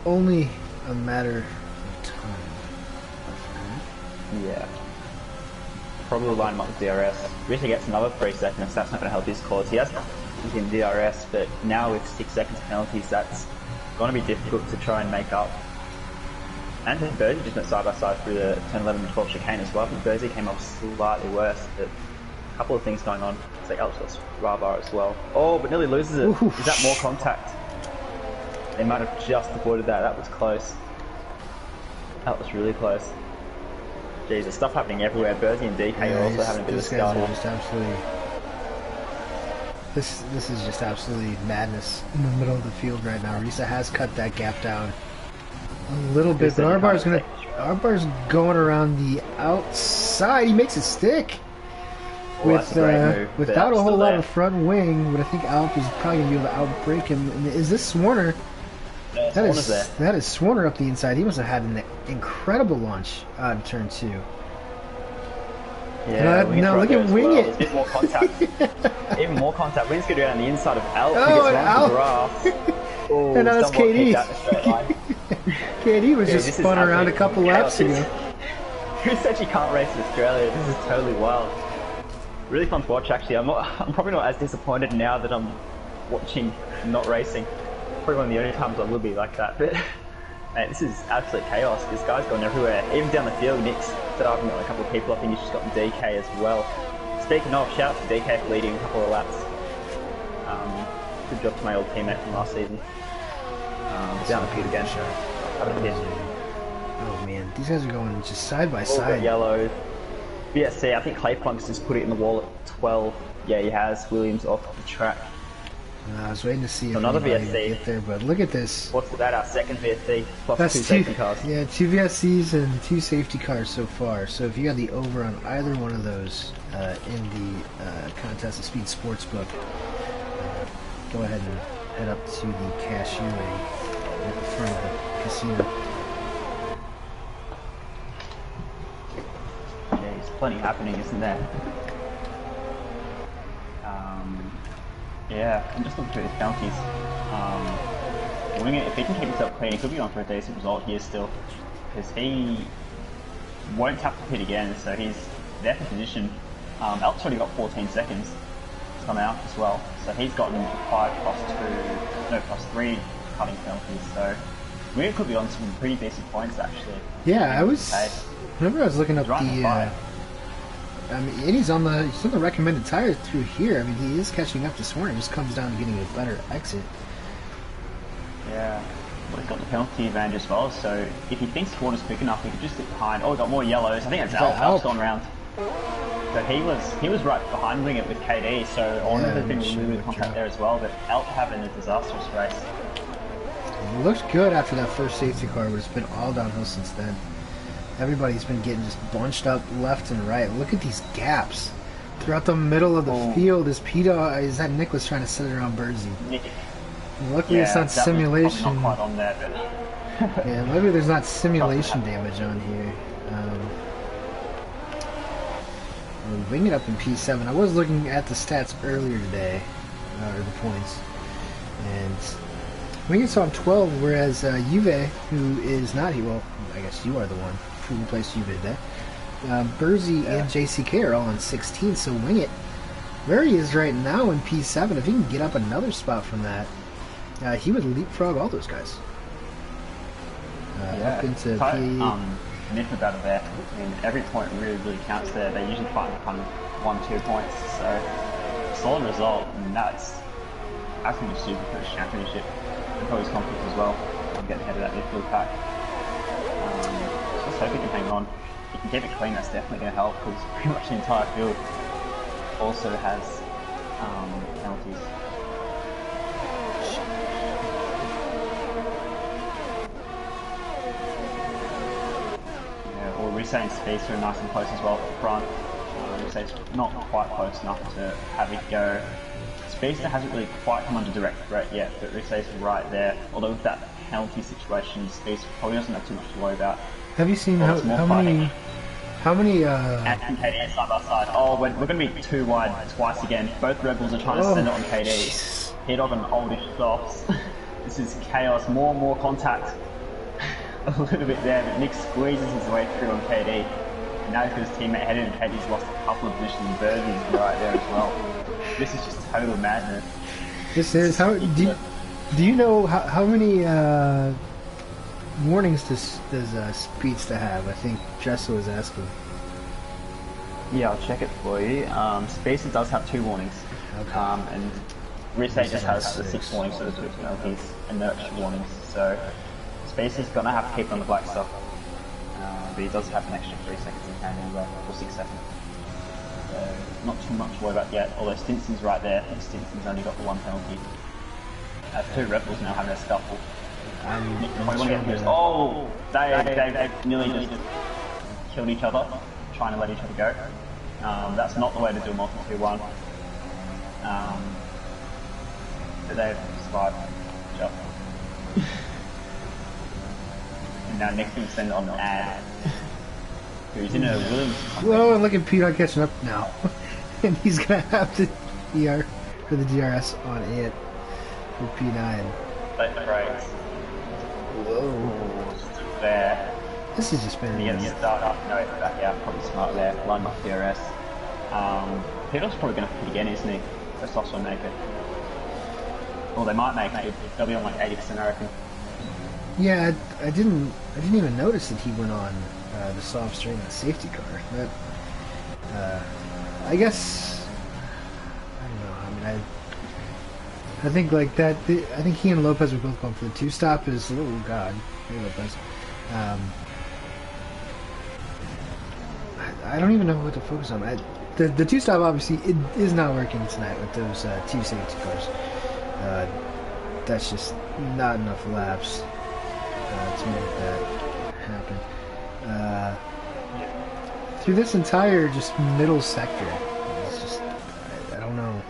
only a matter of time. Yeah. Probably line him up with DRS. Rita gets another 3 seconds, that's not going to help his cause. He has in DRS, but now with 6 seconds penalties, that's going to be difficult to try and make up. And then Bersey just went side by side through the turn 11 and 12 chicane as well. I think Bersey came off slightly worse, but a couple of things going on. It's like Alps bar as well. Oh, but nearly loses it. Oof. Is that more contact? They might have just avoided that. That was close. That was really close. Jeez, there's stuff happening everywhere. Bersey and DK are also having a bit of a start. This is just absolutely madness in the middle of the field right now. Risa has cut that gap down a little bit, but R-bar's going around the outside. He makes it stick without a whole lot of front wing, but I think Alp is probably gonna be able to outbrake him. And is this Swarner? That is Swarner up the inside. He must have had an incredible launch on turn 2. Yeah, now look at Wing it. There's a bit more contact. Even more contact. Wing's going to go down the inside of Alp. Oh, and Alp. Oh, and now it's KD. KD was just spun around a couple laps ago. Who said you can't race in Australia? This is totally wild. Really fun to watch, actually. I'm probably not as disappointed now that I'm watching not racing. Probably one of the only times I will be like that. But mate, this is absolute chaos. This guy's gone everywhere. Even down the field, Nick's starting got a couple of people. I think he's just gotten DK as well. Speaking of, shout out to DK for leading a couple of laps. Good job to my old teammate from last season. Down the pit again. Up the pit. Oh man, these guys are going just side by All side. got yellow. BSC, I think Clay Punk's just put it in the wall at 12. Yeah, he has. Williams off the track. I was waiting to see if Another anybody would VSC. get there, but look at this. What's that? Our second VSC plus That's two safety cars. Yeah, 2 VSCs and 2 safety cars so far. So if you got the over on either one of those in the Contest of Speed Sportsbook, go ahead and head up to the cashier at the front of the casino. Yeah, there's plenty happening, isn't there? Yeah, I'm just looking through his penalties. If he can keep himself clean, he could be on for a decent result here still. Because he won't have to pit again, so he's there for position. Elk's already got 14 seconds to come out as well. So he's gotten 5+3 cutting penalties. So we could be on some pretty decent points actually. Yeah, whenever I was looking up the I mean, and he's on the recommended tires through here. I mean, he is catching up this morning. It just comes down to getting a better exit. Yeah, well, he's got the penalty advantage as well. So if he thinks the water's quick enough, he could just get behind. Oh, he got more yellows. I think that's Alp's gone round. So he was right behind Wing It with KD. So I wonder if there's been a little bit of contact there as well. But Alp having a disastrous race. It looked good after that first safety car, but it's been all downhill since then. Everybody's been getting just bunched up left and right. Look at these gaps throughout the middle of the field. Is that Nicholas trying to set it around Burzy? Luckily, it's not simulation. Not quite on there, but yeah, luckily there's not simulation damage on here. We're winging it up in P7. I was looking at the stats earlier today, or the points, and Wingit's on 12, whereas Juve, who is not here, well, I guess you are the one who replaced Juve today. Burzy and JCK are all on 16, so Wingit, where he is right now in P7, if he can get up another spot from that, he would leapfrog all those guys. Up into P... Myth about it there. I mean, every point really counts there. They usually fight on 1-2 points, so solid result, and that's absolutely super for his championship. And probably his confidence as well. I'm getting ahead of that midfield pack. Just hope he can hang on. If he can keep it clean, that's definitely going to help, because pretty much the entire field also has penalties. Yeah, or Risse and Spacer are nice and close as well at the front. Risse's not quite close enough to have it go. Spacer hasn't really quite come under direct threat yet, but Risse's right there. Although with that penalty situation, Spacer probably doesn't have too much to worry about. Have you seen how many and KD side by side. Oh, we're going to be too wide twice again. Both Rebels are trying to send it on KD. Hit on oldish softs. This is chaos. More and more contact. A little bit there, but Nick squeezes his way through on KD. And now he's got his teammate headed, and KD's lost a couple of positions, and Bury's right there as well. This is just total madness. This is how. Do you know how many warnings does Speedsta have? I think Jessa was asking. Yeah, I'll check it for you. Speedsta does have 2 warnings. Okay. And Risse just has the 6 warnings, so the 2 penalties and nurture warnings. So Speedsta's gonna have to keep on the black stuff. But he does have an extra 3 seconds in hand anyway, or 6 seconds. So not too much to worry about yet, although Stinson's right there, and Stinson's only got the 1 penalty. 2 Rebels now having a scuffle. Oh, they nearly just killed each other, trying to let each other go. That's not the way to do a multi-2-1. But they've survived. Yep. And now next thing send it on Ad, who's in a Williams. Whoa, and look at Peter catching up now. And he's going to have the DR, for the DRS on it for P9. Late brakes. Whoa. There. This has just been... Yeah, start up. No, back out. Probably smart there. Line off DRS. Peter's probably going to pit again, isn't he? The softs will make it. Well, they might make it. They'll be on like 80%, I reckon. Yeah, I didn't even notice that he went on the softs during that safety car. But I guess I don't know. I mean, I think like that. I think he and Lopez were both going for the two-stop. Is oh god, hey Lopez. I don't even know what to focus on. The two-stop obviously it is not working tonight with those two safety cars. That's just not enough laps to make that happen. Through this entire just middle sector, it's just I don't know.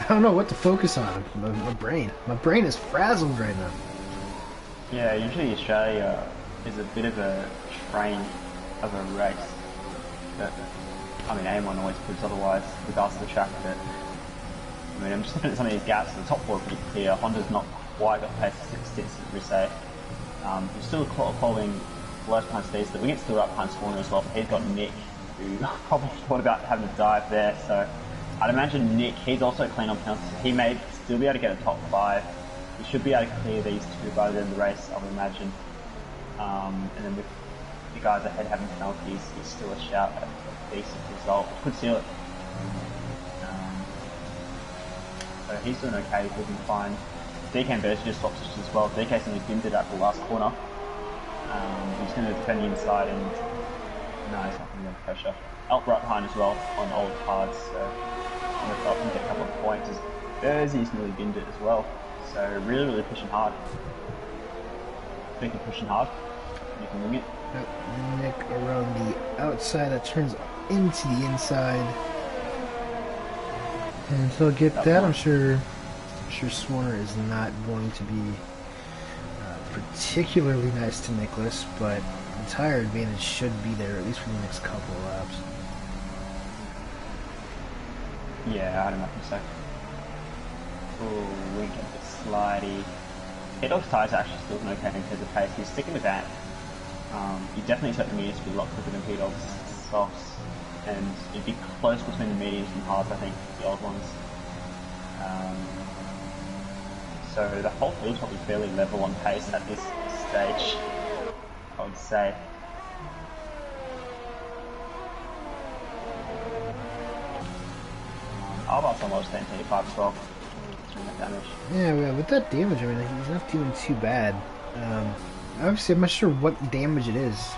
I don't know what to focus on. My brain is frazzled right now. Yeah, usually Australia is a bit of a train of a race. But, I mean, AM1 always proves otherwise, regardless of the track. But I mean, I'm just looking at some of these gaps. The top four are pretty clear. Honda's not quite got the pace to sits at Risse. He's still following left punch these. The wing's still right punch corner as well. He's got Nick, who probably thought about having a dive there. So I'd imagine Nick, he's also clean on penalties. He may still be able to get a top 5. He should be able to clear these two by the end of the race, I would imagine. And then with the guys ahead having penalties, it's still a shout at a decent result. Could seal it. So he's doing okay, he's looking fine. DK and Berger just swapped as well. DK's only binned it at the last corner. He's going to defend the inside and no, he's not going to get pressure. Up right behind as well on old cards, so I'm going to get a couple of points. Berger's nearly binned it as well. So really pushing hard. Speaking of pushing hard, you can wing it. Nick around the outside that turns into the inside. And he'll get that. I'm sure Swarner is not going to be particularly nice to Nicholas, but the tire advantage should be there at least for the next couple of laps. Yeah, I'd imagine so. Oh, wink at the slidey. Dog's tires are actually still okay in terms of pace. He's sticking with that. You definitely expect the mediums to be a lot quicker than Dog's softs, and it'd be close between the mediums and hards, I think, the old ones. So the whole field's probably fairly level on pace at this stage, I would say. Albar's on low stand 35 as well. Damage. Yeah, well, with that damage, I mean, he's not doing too bad. Obviously, I'm not sure what damage it is,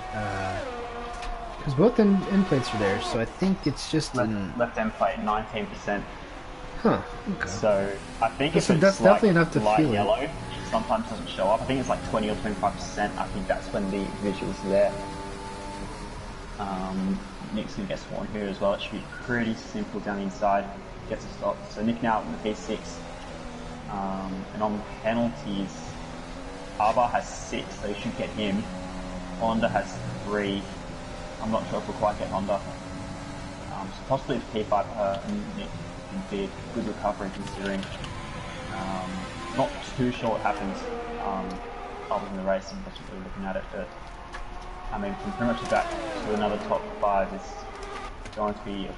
because both end plates are there, so I think it's just left end plate 19%. Huh. Okay. So I think that's if it's definitely like enough to light feel yellow, it. it sometimes doesn't show up. I think it's like 20 or 25%. I think that's when the visuals are there. Nick's gonna get sworn here as well. It should be pretty simple down the inside. Gets a stop. So Nick now in the P6. And on penalties, Arbar has 6, so you should get him. Honda has 3. I'm not sure if we'll quite get Honda. So possibly it's P5 Nick did good recovery considering. Not too sure what happens other than the race and just really looking at it, but I mean from pretty much back to another top 5 is going to be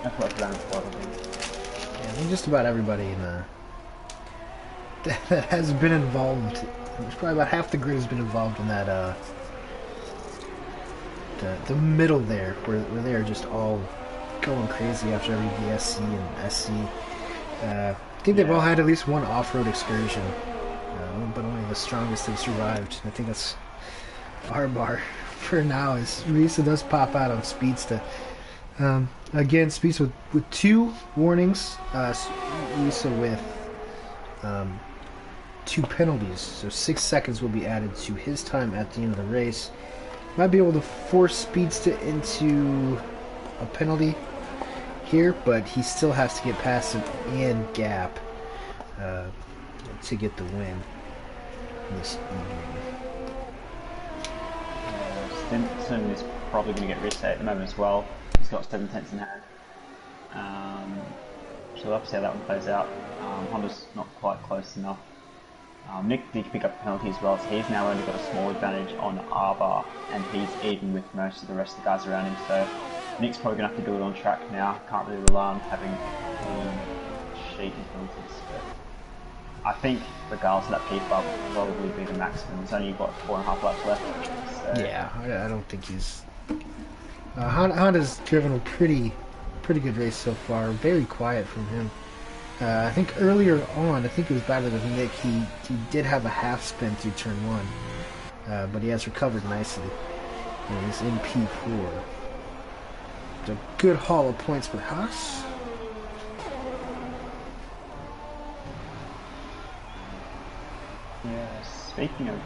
around the squad, I think. Yeah, I think just about everybody in that has been involved. There's probably about half the grid has been involved in that the middle there, where they are just all going crazy after every VSC and SC. I think they've all had at least one off-road excursion, but only the strongest have survived. I think that's our bar for now. As Risa does pop out on Speedsta. Again, Speedsta with 2 warnings. Risa with 2 penalties, so 6 seconds will be added to his time at the end of the race. Might be able to force Speedsta into a penalty here, but he still has to get past him and gap to get the win this evening. Stinson is probably going to get reset at the moment as well. He's got 7 tenths in hand. So we'll have to see how that one plays out. Honda's not quite close enough. Nick did pick up a penalty as well, so he's now only got a small advantage on R-bar, and he's even with most of the rest of the guys around him. So Nick's probably going to have to do it on track now. Can't really rely on having a sheet and penalties. But I think regardless of that P5 will probably be the maximum. It's only got 4.5 laps left. So. Yeah, I don't think he's... Honda's driven a pretty good race so far. Very quiet from him. I think earlier on, I think it was better with Nick. He did have a half spin through turn 1, but he has recovered nicely. And he's in P4. It's a good haul of points for Haas. Yeah, speaking of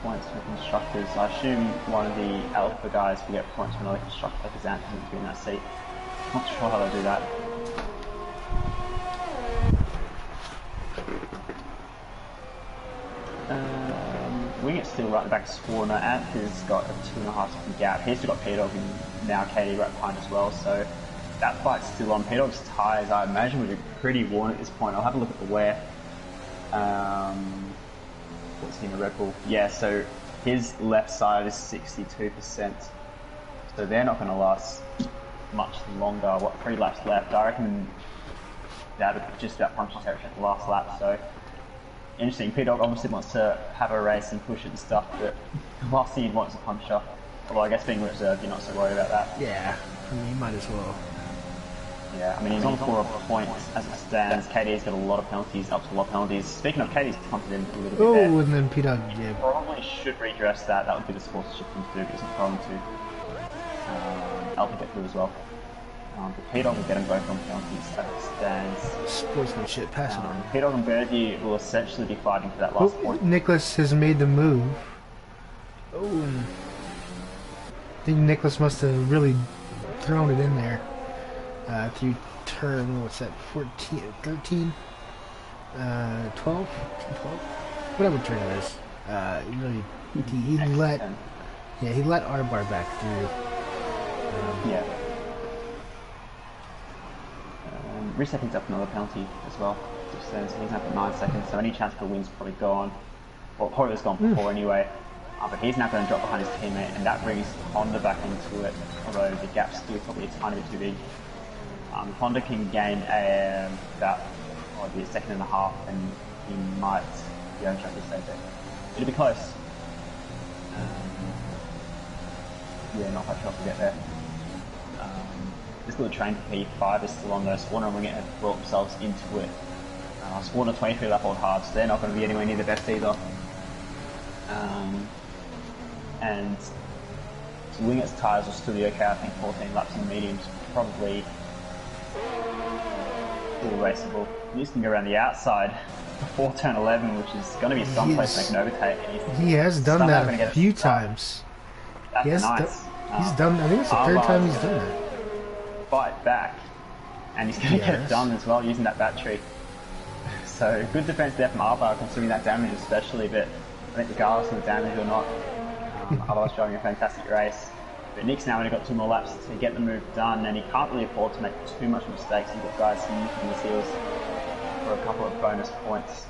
points for constructors, I assume one of the Alpha guys will get points for another constructor because Ant hasn't been in that seat. Not sure how they'll do that. Wingit's still right at the back of Spawner. Ant has got a 2.5 second gap. He's still got P-Dog and now Katie right behind as well, so that fight's still on. P-Dog's tyres, I imagine, would be pretty worn at this point. I'll have a look at the wear. What's he in a Red Bull? Yeah, so his left side is 62%, so they're not going to last much longer. What, 3 laps left? I reckon that would just about punch territory at the last lap, so interesting. P-Dog obviously wants to have a race and push it and stuff, but the last thing he'd want is a puncture. Although I guess being reserved, you're not so worried about that. Yeah, I mean, you might as well. Yeah, I mean, he's on 4 points as it stands. KD's got a lot of penalties, up to a lot of penalties. Speaking of, KD's punted in a little bit there. Oh, and then P-Dog, yeah. Probably should redress that. That would be the sponsorship thing to do, but it's not going to. Alpha get through as well. But P-Dog will get them both on penalties as it stands. Sportsmanship, pass it on. P-Dog and Birdie will essentially be fighting for that last point. Nicholas has made the move. Oh, I think Nicholas must have really thrown it in there. Through turn, what's that, 14, 13? 12? 12? Whatever turn it is. He let R-Bar back through. Yeah. Reset picks up another penalty as well. So he's now got 9 seconds, so any chance for a win's probably gone. Well, probably was gone before anyway. But he's now going to drop behind his teammate, and that brings Honda back into it, although the gap's still probably a tiny bit too big. Honda can gain about maybe a second and a half, and he might be on track to save it. It'll be close. Yeah, not quite sure if we'll get there. This little train for P5 is still on though. Spawner and Wingit have brought themselves into it. Spawner 23 lap old hard, so they're not going to be anywhere near the best either. And Wingit's tyres will still be okay. I think 14 laps in mediums probably still raceable. He can go around the outside before turn 11, which is going to be someplace to make an overtake. He has done that a few times. That's nice. He's done. I think it's the third time he's done that. Fight back, and he's going to get it done as well using that battery. So good defense there from Arbar, considering that damage especially. But I think regardless of the damage or not, Arbar's driving a fantastic race. But Nick's now only got 2 more laps to get the move done, and he can't really afford to make too much mistakes. He's got guys nicking his heels for a couple of bonus points.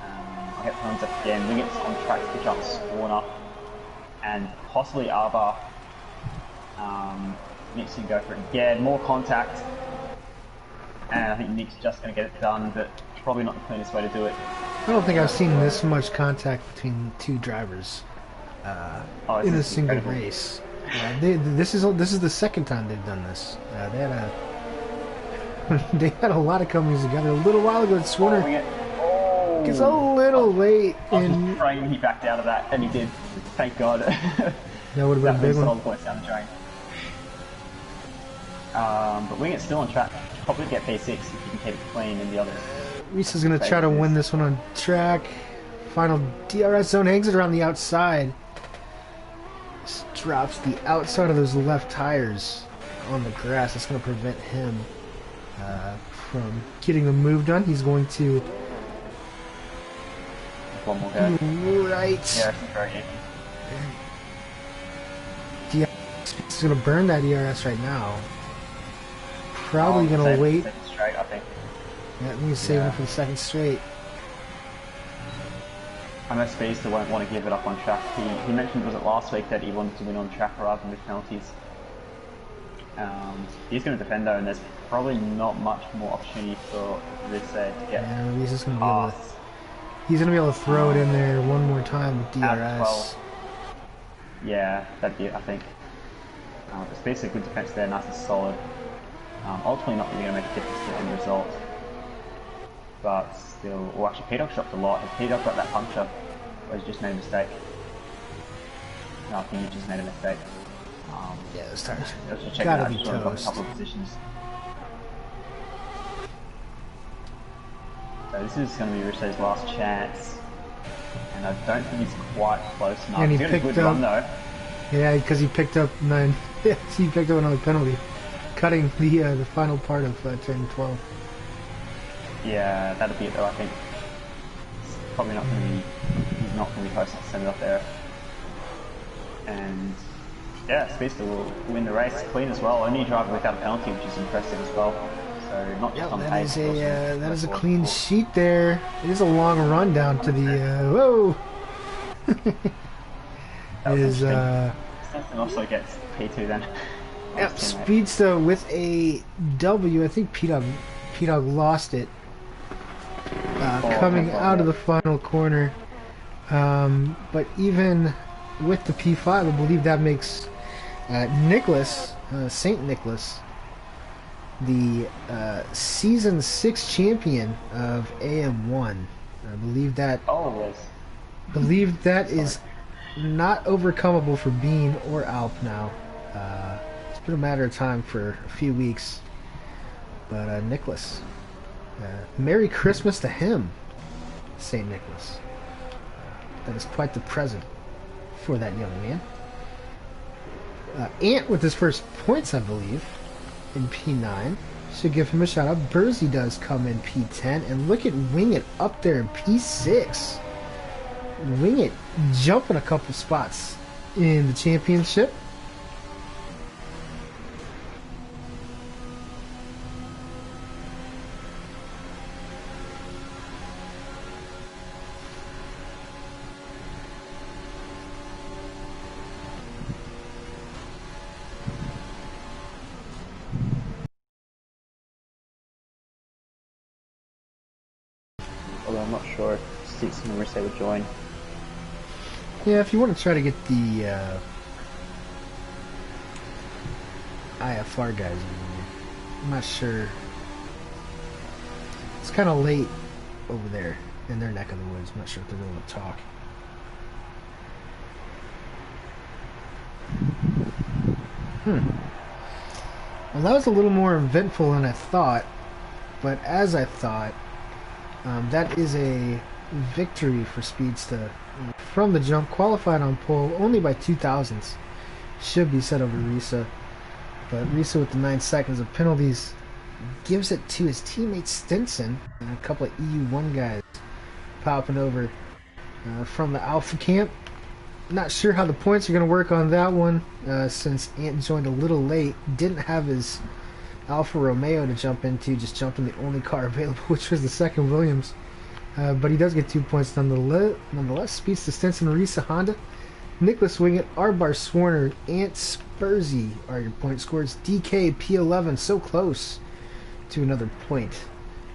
I'll get thumbs up again. Wingit's on track to pick up Spawner, and possibly Arbar. Nick's going to go for it again. More contact, and I think Nick's just going to get it done, but probably not the cleanest way to do it. I don't think I've seen this much contact between 2 drivers in a single race. This is the second time they've done this. They had a lot of companies together a little while ago. Spawner gets a little late. I was praying he backed out of that, and he did. Thank God. That would have been a big one. All the points down the drain. But Wingit's still on track. Probably get P6 if you can keep it clean in the others. Reese is going to try to win this one on track. Final DRS zone, hangs it around the outside. Just drops the outside of those left tires on the grass. That's going to prevent him from getting the move done. He's going to... One more guy. Right. Yeah, I right here. DRS is going to burn that DRS right now. Probably going to wait. Straight, I think. Yeah, let me save him for the second straight. I know Speedster won't want to give it up on track. He mentioned, was it last week, that he wanted to win on track rather than with penalties. He's going to defend though, and there's probably not much more opportunity for Risse to get. Yeah, he's just going to be able to. He's going to be able to throw it in there one more time with DRS. Yeah, that'd be it, I think. But Speedster, good defense there, nice and solid. Ultimately not really going to make a difference to the end result. but still, well actually P-Dog dropped a lot. Has P-Dog got that puncture? Or has he just made a mistake? No, I think he just made a mistake. Yeah, those tires Let's just check gotta it out. be Just got a toast. couple of positions. So this is going to be Risso's last chance. And I don't think he's quite close enough. And he He's got a good picked up- run though. Yeah, because he picked up 9. He picked up another penalty, cutting the final part of turn 12. Yeah, that'll be it though, I think. It's probably not going to be, he's not going to be close enough to send it up there. And yeah, Speedster will win the race clean as well. Only driver without a penalty, which is impressive as well. So not just on That pace. is a clean sheet there. It is a long run down to the whoa. Is Stenson also gets P2 then. yep, Speedster with a W. I think P-Dog lost it coming out of the final corner. But even with the P5, I believe that makes Nicholas, St. Nicholas, the season 6 champion of AM1. I believe that. Oh, yes. Believe that is not overcomable for Bean or Alp now. It's been a matter of time for a few weeks. But Nicholas, Merry Christmas to him, St. Nicholas. That is quite the present for that young man. Ant with his first points, I believe, in P9. Should give him a shout out. Bursey does come in P10. And look at Wing It up there in P6. Wing It jumping a couple spots in the championship. Although I'm not sure if Six and Risso would join. Yeah, if you want to try to get the IFR guys in there. I'm not sure. It's kind of late over there in their neck of the woods. I'm not sure if they're going to talk. Well, that was a little more eventful than I thought. But as I thought, that is a victory for Speedster. From the jump, qualified on pole only by 2 thousandths. Should be set over Risa. But Risa with the 9 seconds of penalties gives it to his teammate Stinson. And a couple of EU1 guys popping over from the Alpha camp. Not sure how the points are going to work on that one since Ant joined a little late. Didn't have his Alfa Romeo to jump into, just jumped in the only car available, which was the second Williams. But he does get 2 points nonetheless. Speeds to Stinson, Risa, Honda, Nicholas Wingett, Arbar Swarner, Ant Spursy are your point scores. DK P11, so close to another point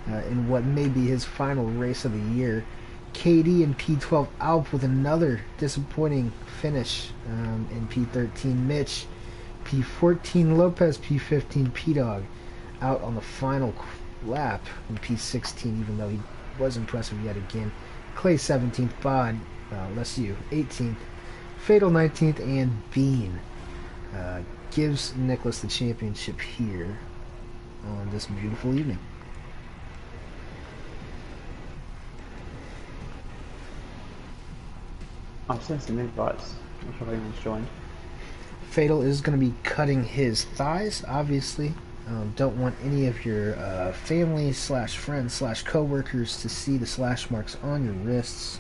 in what may be his final race of the year. KD and P12 Alp with another disappointing finish in P13. Mitch, P14 Lopez, P15 P-Dog out on the final lap in P16, even though he was impressive yet again. Clay 17th, Bod, Lesu 18th, Fatal 19th, and Bean gives Nicholas the championship here on this beautiful evening. I've seen some invites. I'm not sure if anyone's joined. Fatal is going to be cutting his thighs, obviously. Don't want any of your family slash friends slash co-workers to see the slash marks on your wrists.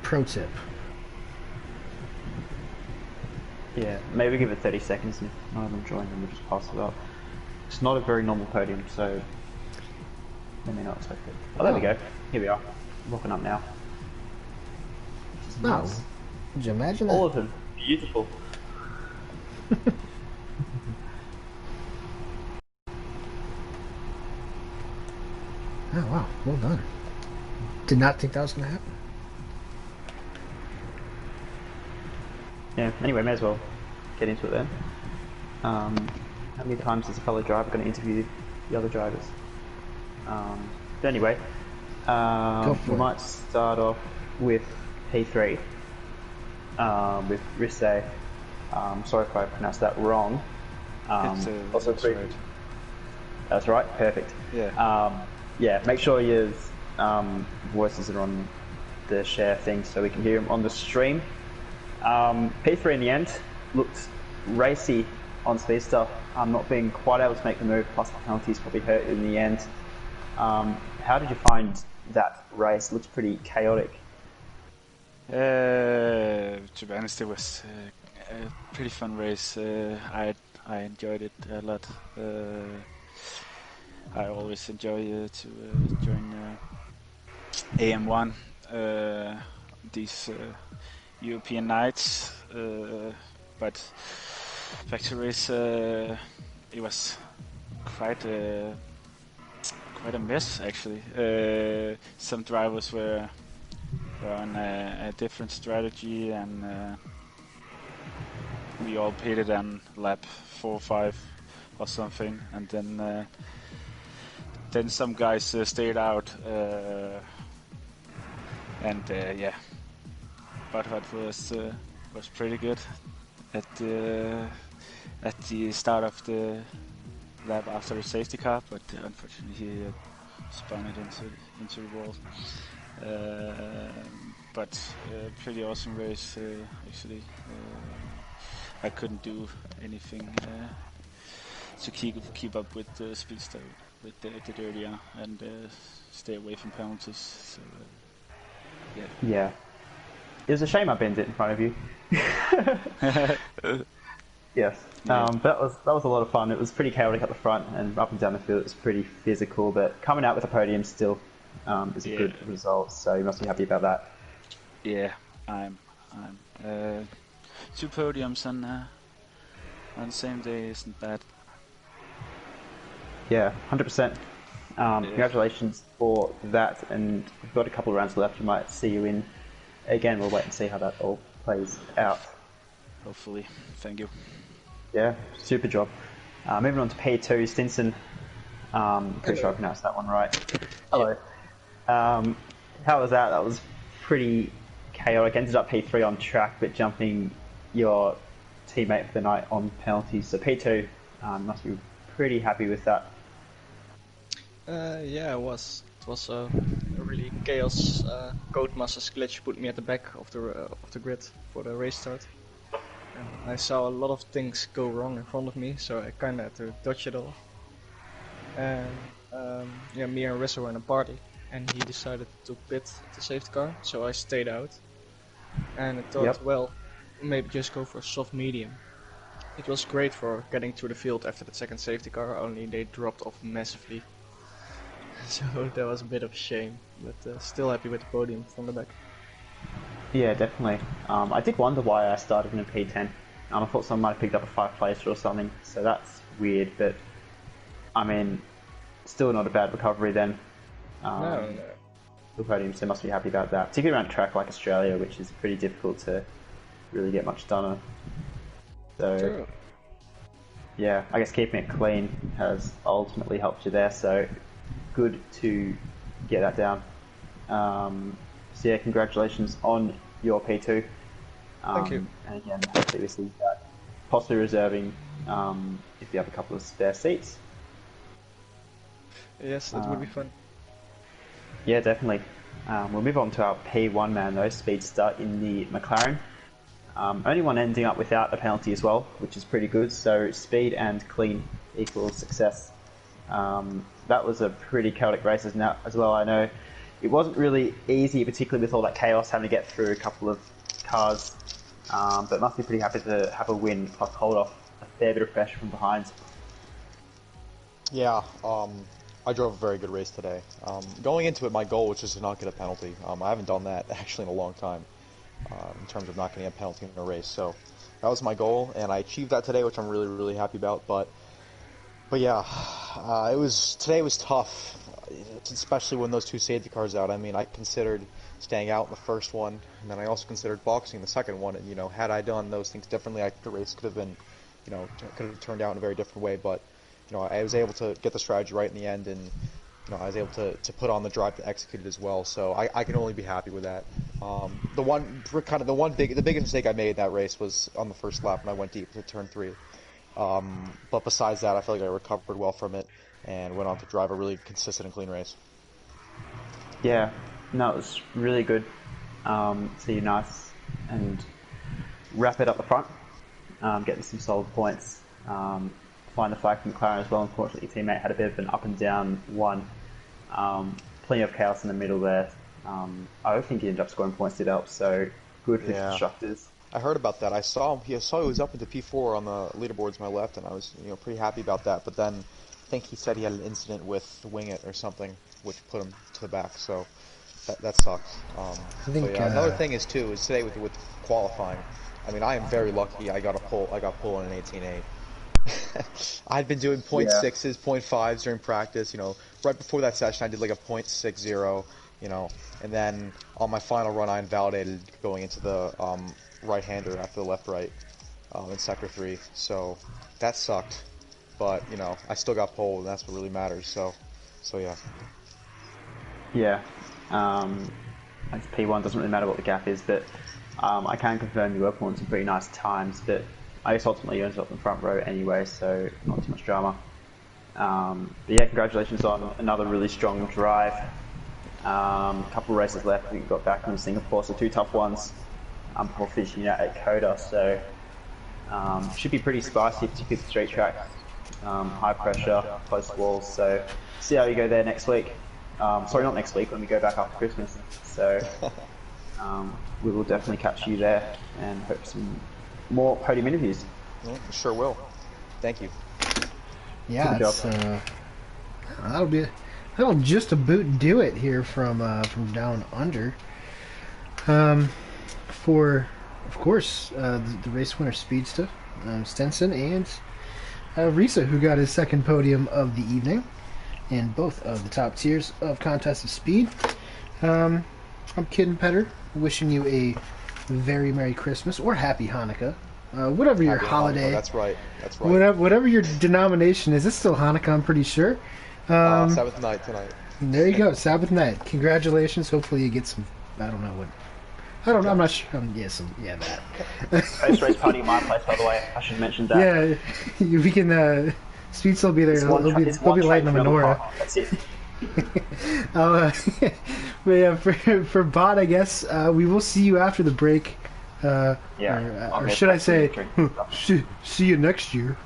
Pro tip. Yeah, maybe give it 30 seconds and if none of them join then we'll just pass it up. It's not a very normal podium, so they may not expect it. Oh, there we go. Here we are. Rocking up now. Wow. Would you imagine that? All of them. Beautiful. Oh, wow. Well done. Did not think that was going to happen. Yeah, anyway, may as well get into it then. How many times is a fellow driver going to interview the other drivers? But anyway, Go for we it. might start off with P3 with Risse. Sorry if I pronounced that wrong. Also, That's right. That's right. Perfect. Yeah. Yeah. Make sure your voices are on the share thing so we can hear them on the stream. P3 in the end looked racy on speed stuff. Not being quite able to make the move, plus the penalties probably hurt in the end. How did you find that race? It looks pretty chaotic. To be honest, it was a pretty fun race. I enjoyed it a lot. I always enjoy to join AM1 these European nights, but factory race it was quite a mess actually. Some drivers were on a different strategy, and we all pitted on lap 4 or 5 or something, and then some guys stayed out, and yeah, but what was pretty good at the start of the lap after the safety car, but unfortunately he spun it into the wall. But pretty awesome race actually. I couldn't do anything to keep up with the speed stuff with the earlier and stay away from penalties. So yeah. Yeah. It was a shame I bent it in front of you. Yes. Yeah. But that was a lot of fun. It was pretty chaotic at the front and up and down the field. It was pretty physical, but coming out with a podium still is a good result. So you must be happy about that. Yeah, I'm 2 podiums on the same day isn't bad. Yeah, 100%. Congratulations for that, and we've got a couple of rounds left. We might see you in again. We'll wait and see how that all plays out. Hopefully. Thank you. Yeah, super job. Moving on to P2, Stinson. Pretty sure I pronounced that one right. Hello. How was that? That was pretty chaotic. Ended up P3 on track, but jumping your teammate for the night on penalties. So P2 must be pretty happy with that. Yeah, it was. It was a really chaos. Codemasters glitch put me at the back of the grid for the race start. And I saw a lot of things go wrong in front of me, so I kind of had to dodge it all. And yeah, me and Rissa were in a party, and he decided to pit the safety car, so I stayed out. And I thought, well, maybe just go for a soft medium. It was great for getting through the field after the second safety car, only they dropped off massively. So that was a bit of a shame, but still happy with the podium from the back. Yeah, definitely. I did wonder why I started in a P10. I thought someone might have picked up a 5 placer or something, so that's weird, but I mean, still not a bad recovery then. No. The podium, so must be happy about that. Particularly around a track like Australia, which is pretty difficult to really get much done on. So, True. yeah, I guess keeping it clean has ultimately helped you there, so good to get that down. So yeah, congratulations on your P2. Thank you. And again, hopefully we see that possibly reserving if you have a couple of spare seats. Yes, that would be fun. Yeah, definitely. We'll move on to our P1 man though, speedster in the McLaren. Only one ending up without a penalty as well, which is pretty good. So speed and clean equals success. That was a pretty chaotic race as well. I know it wasn't really easy, particularly with all that chaos having to get through a couple of cars. But must be pretty happy to have a win plus hold off a fair bit of pressure from behind. Yeah, I drove a very good race today. Going into it, my goal was just to not get a penalty. I haven't done that actually in a long time in terms of not getting a penalty in a race. So that was my goal, and I achieved that today, which I'm really, really happy about. But yeah, today was tough, especially when those 2 safety cars out. I mean, I considered staying out in the first one, and then I also considered boxing the second one. And had I done those things differently, the race could have been, could have turned out in a very different way. But I was able to get the strategy right in the end, and I was able to put on the drive to execute it as well. So I can only be happy with that. The biggest mistake I made in that race was on the first lap when I went deep to turn 3. But besides that, I feel like I recovered well from it and went on to drive a really consistent and clean race. Yeah, no, it was really good. See you nice and wrap it up the front, getting some solid points. Find the flag from McLaren as well. Unfortunately, your teammate had a bit of an up and down one. Plenty of chaos in the middle there. I don't think he ended up scoring points, did help, so good for constructors. I heard about that. I saw he was up into P4 on the leaderboards to my left, and I was pretty happy about that. But then I think he said he had an incident with Wing It or something, which put him to the back. So that sucks. Another thing is today with qualifying. I mean, I am very lucky. I got pole in an 18.8. I'd been doing 0.6s, 0.5s during practice. Right before that session, I did like a 0.60. And then on my final run, I invalidated going into the right-hander after the left-right in sector 3. So that sucked. But I still got pole, and that's what really matters. So yeah. Yeah. I guess P1 doesn't really matter what the gap is, but I can confirm you were pulling some pretty nice times, but I guess ultimately you ended up in the front row anyway, so not too much drama. But yeah, congratulations on another really strong drive. A couple of races left, I think you got back from Singapore, so 2 tough ones before finishing out at Coda, so should be pretty spicy, particularly the straight track. High pressure, close walls, so see how you go there next week. Sorry, not next week, when we go back after Christmas. So we will definitely catch you there and hope some more podium interviews. Yeah, sure will. Thank you. Yeah, that'll just about do it here from down under. For of course the race winner Speedster, Stenson, and Risa, who got his second podium of the evening in both of the top tiers of Contest of Speed. I'm Kid and Petter, wishing you a very Merry Christmas or Happy Hanukkah. Whatever your holiday. Hanukkah, that's right. Whatever your denomination is. It's still Hanukkah, I'm pretty sure. Sabbath night tonight. There you go, Sabbath night. Congratulations. Hopefully you get some, I don't know what. I don't know, I'm not sure. That. Post race party at my place, by the way. I should mention that. Yeah, we can. Speed still be there. They'll be lighting the menorah. That's it. But yeah, for Bot, I guess we will see you after the break. Or should I say, see you next year.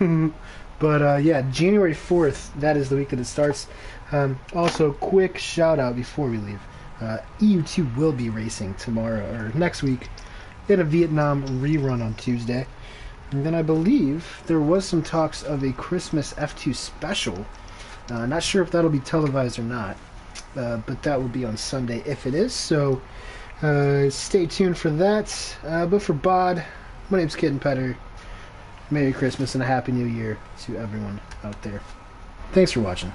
But yeah, January 4th, that is the week that it starts. Also, quick shout out before we leave. EU2 will be racing tomorrow, or next week, in a Vietnam rerun on Tuesday. And then I believe there was some talks of a Christmas F2 special. Not sure if that'll be televised or not, but that will be on Sunday if it is. So stay tuned for that. But for Bod, my name's Kid and Petter. Merry Christmas and a Happy New Year to everyone out there. Thanks for watching.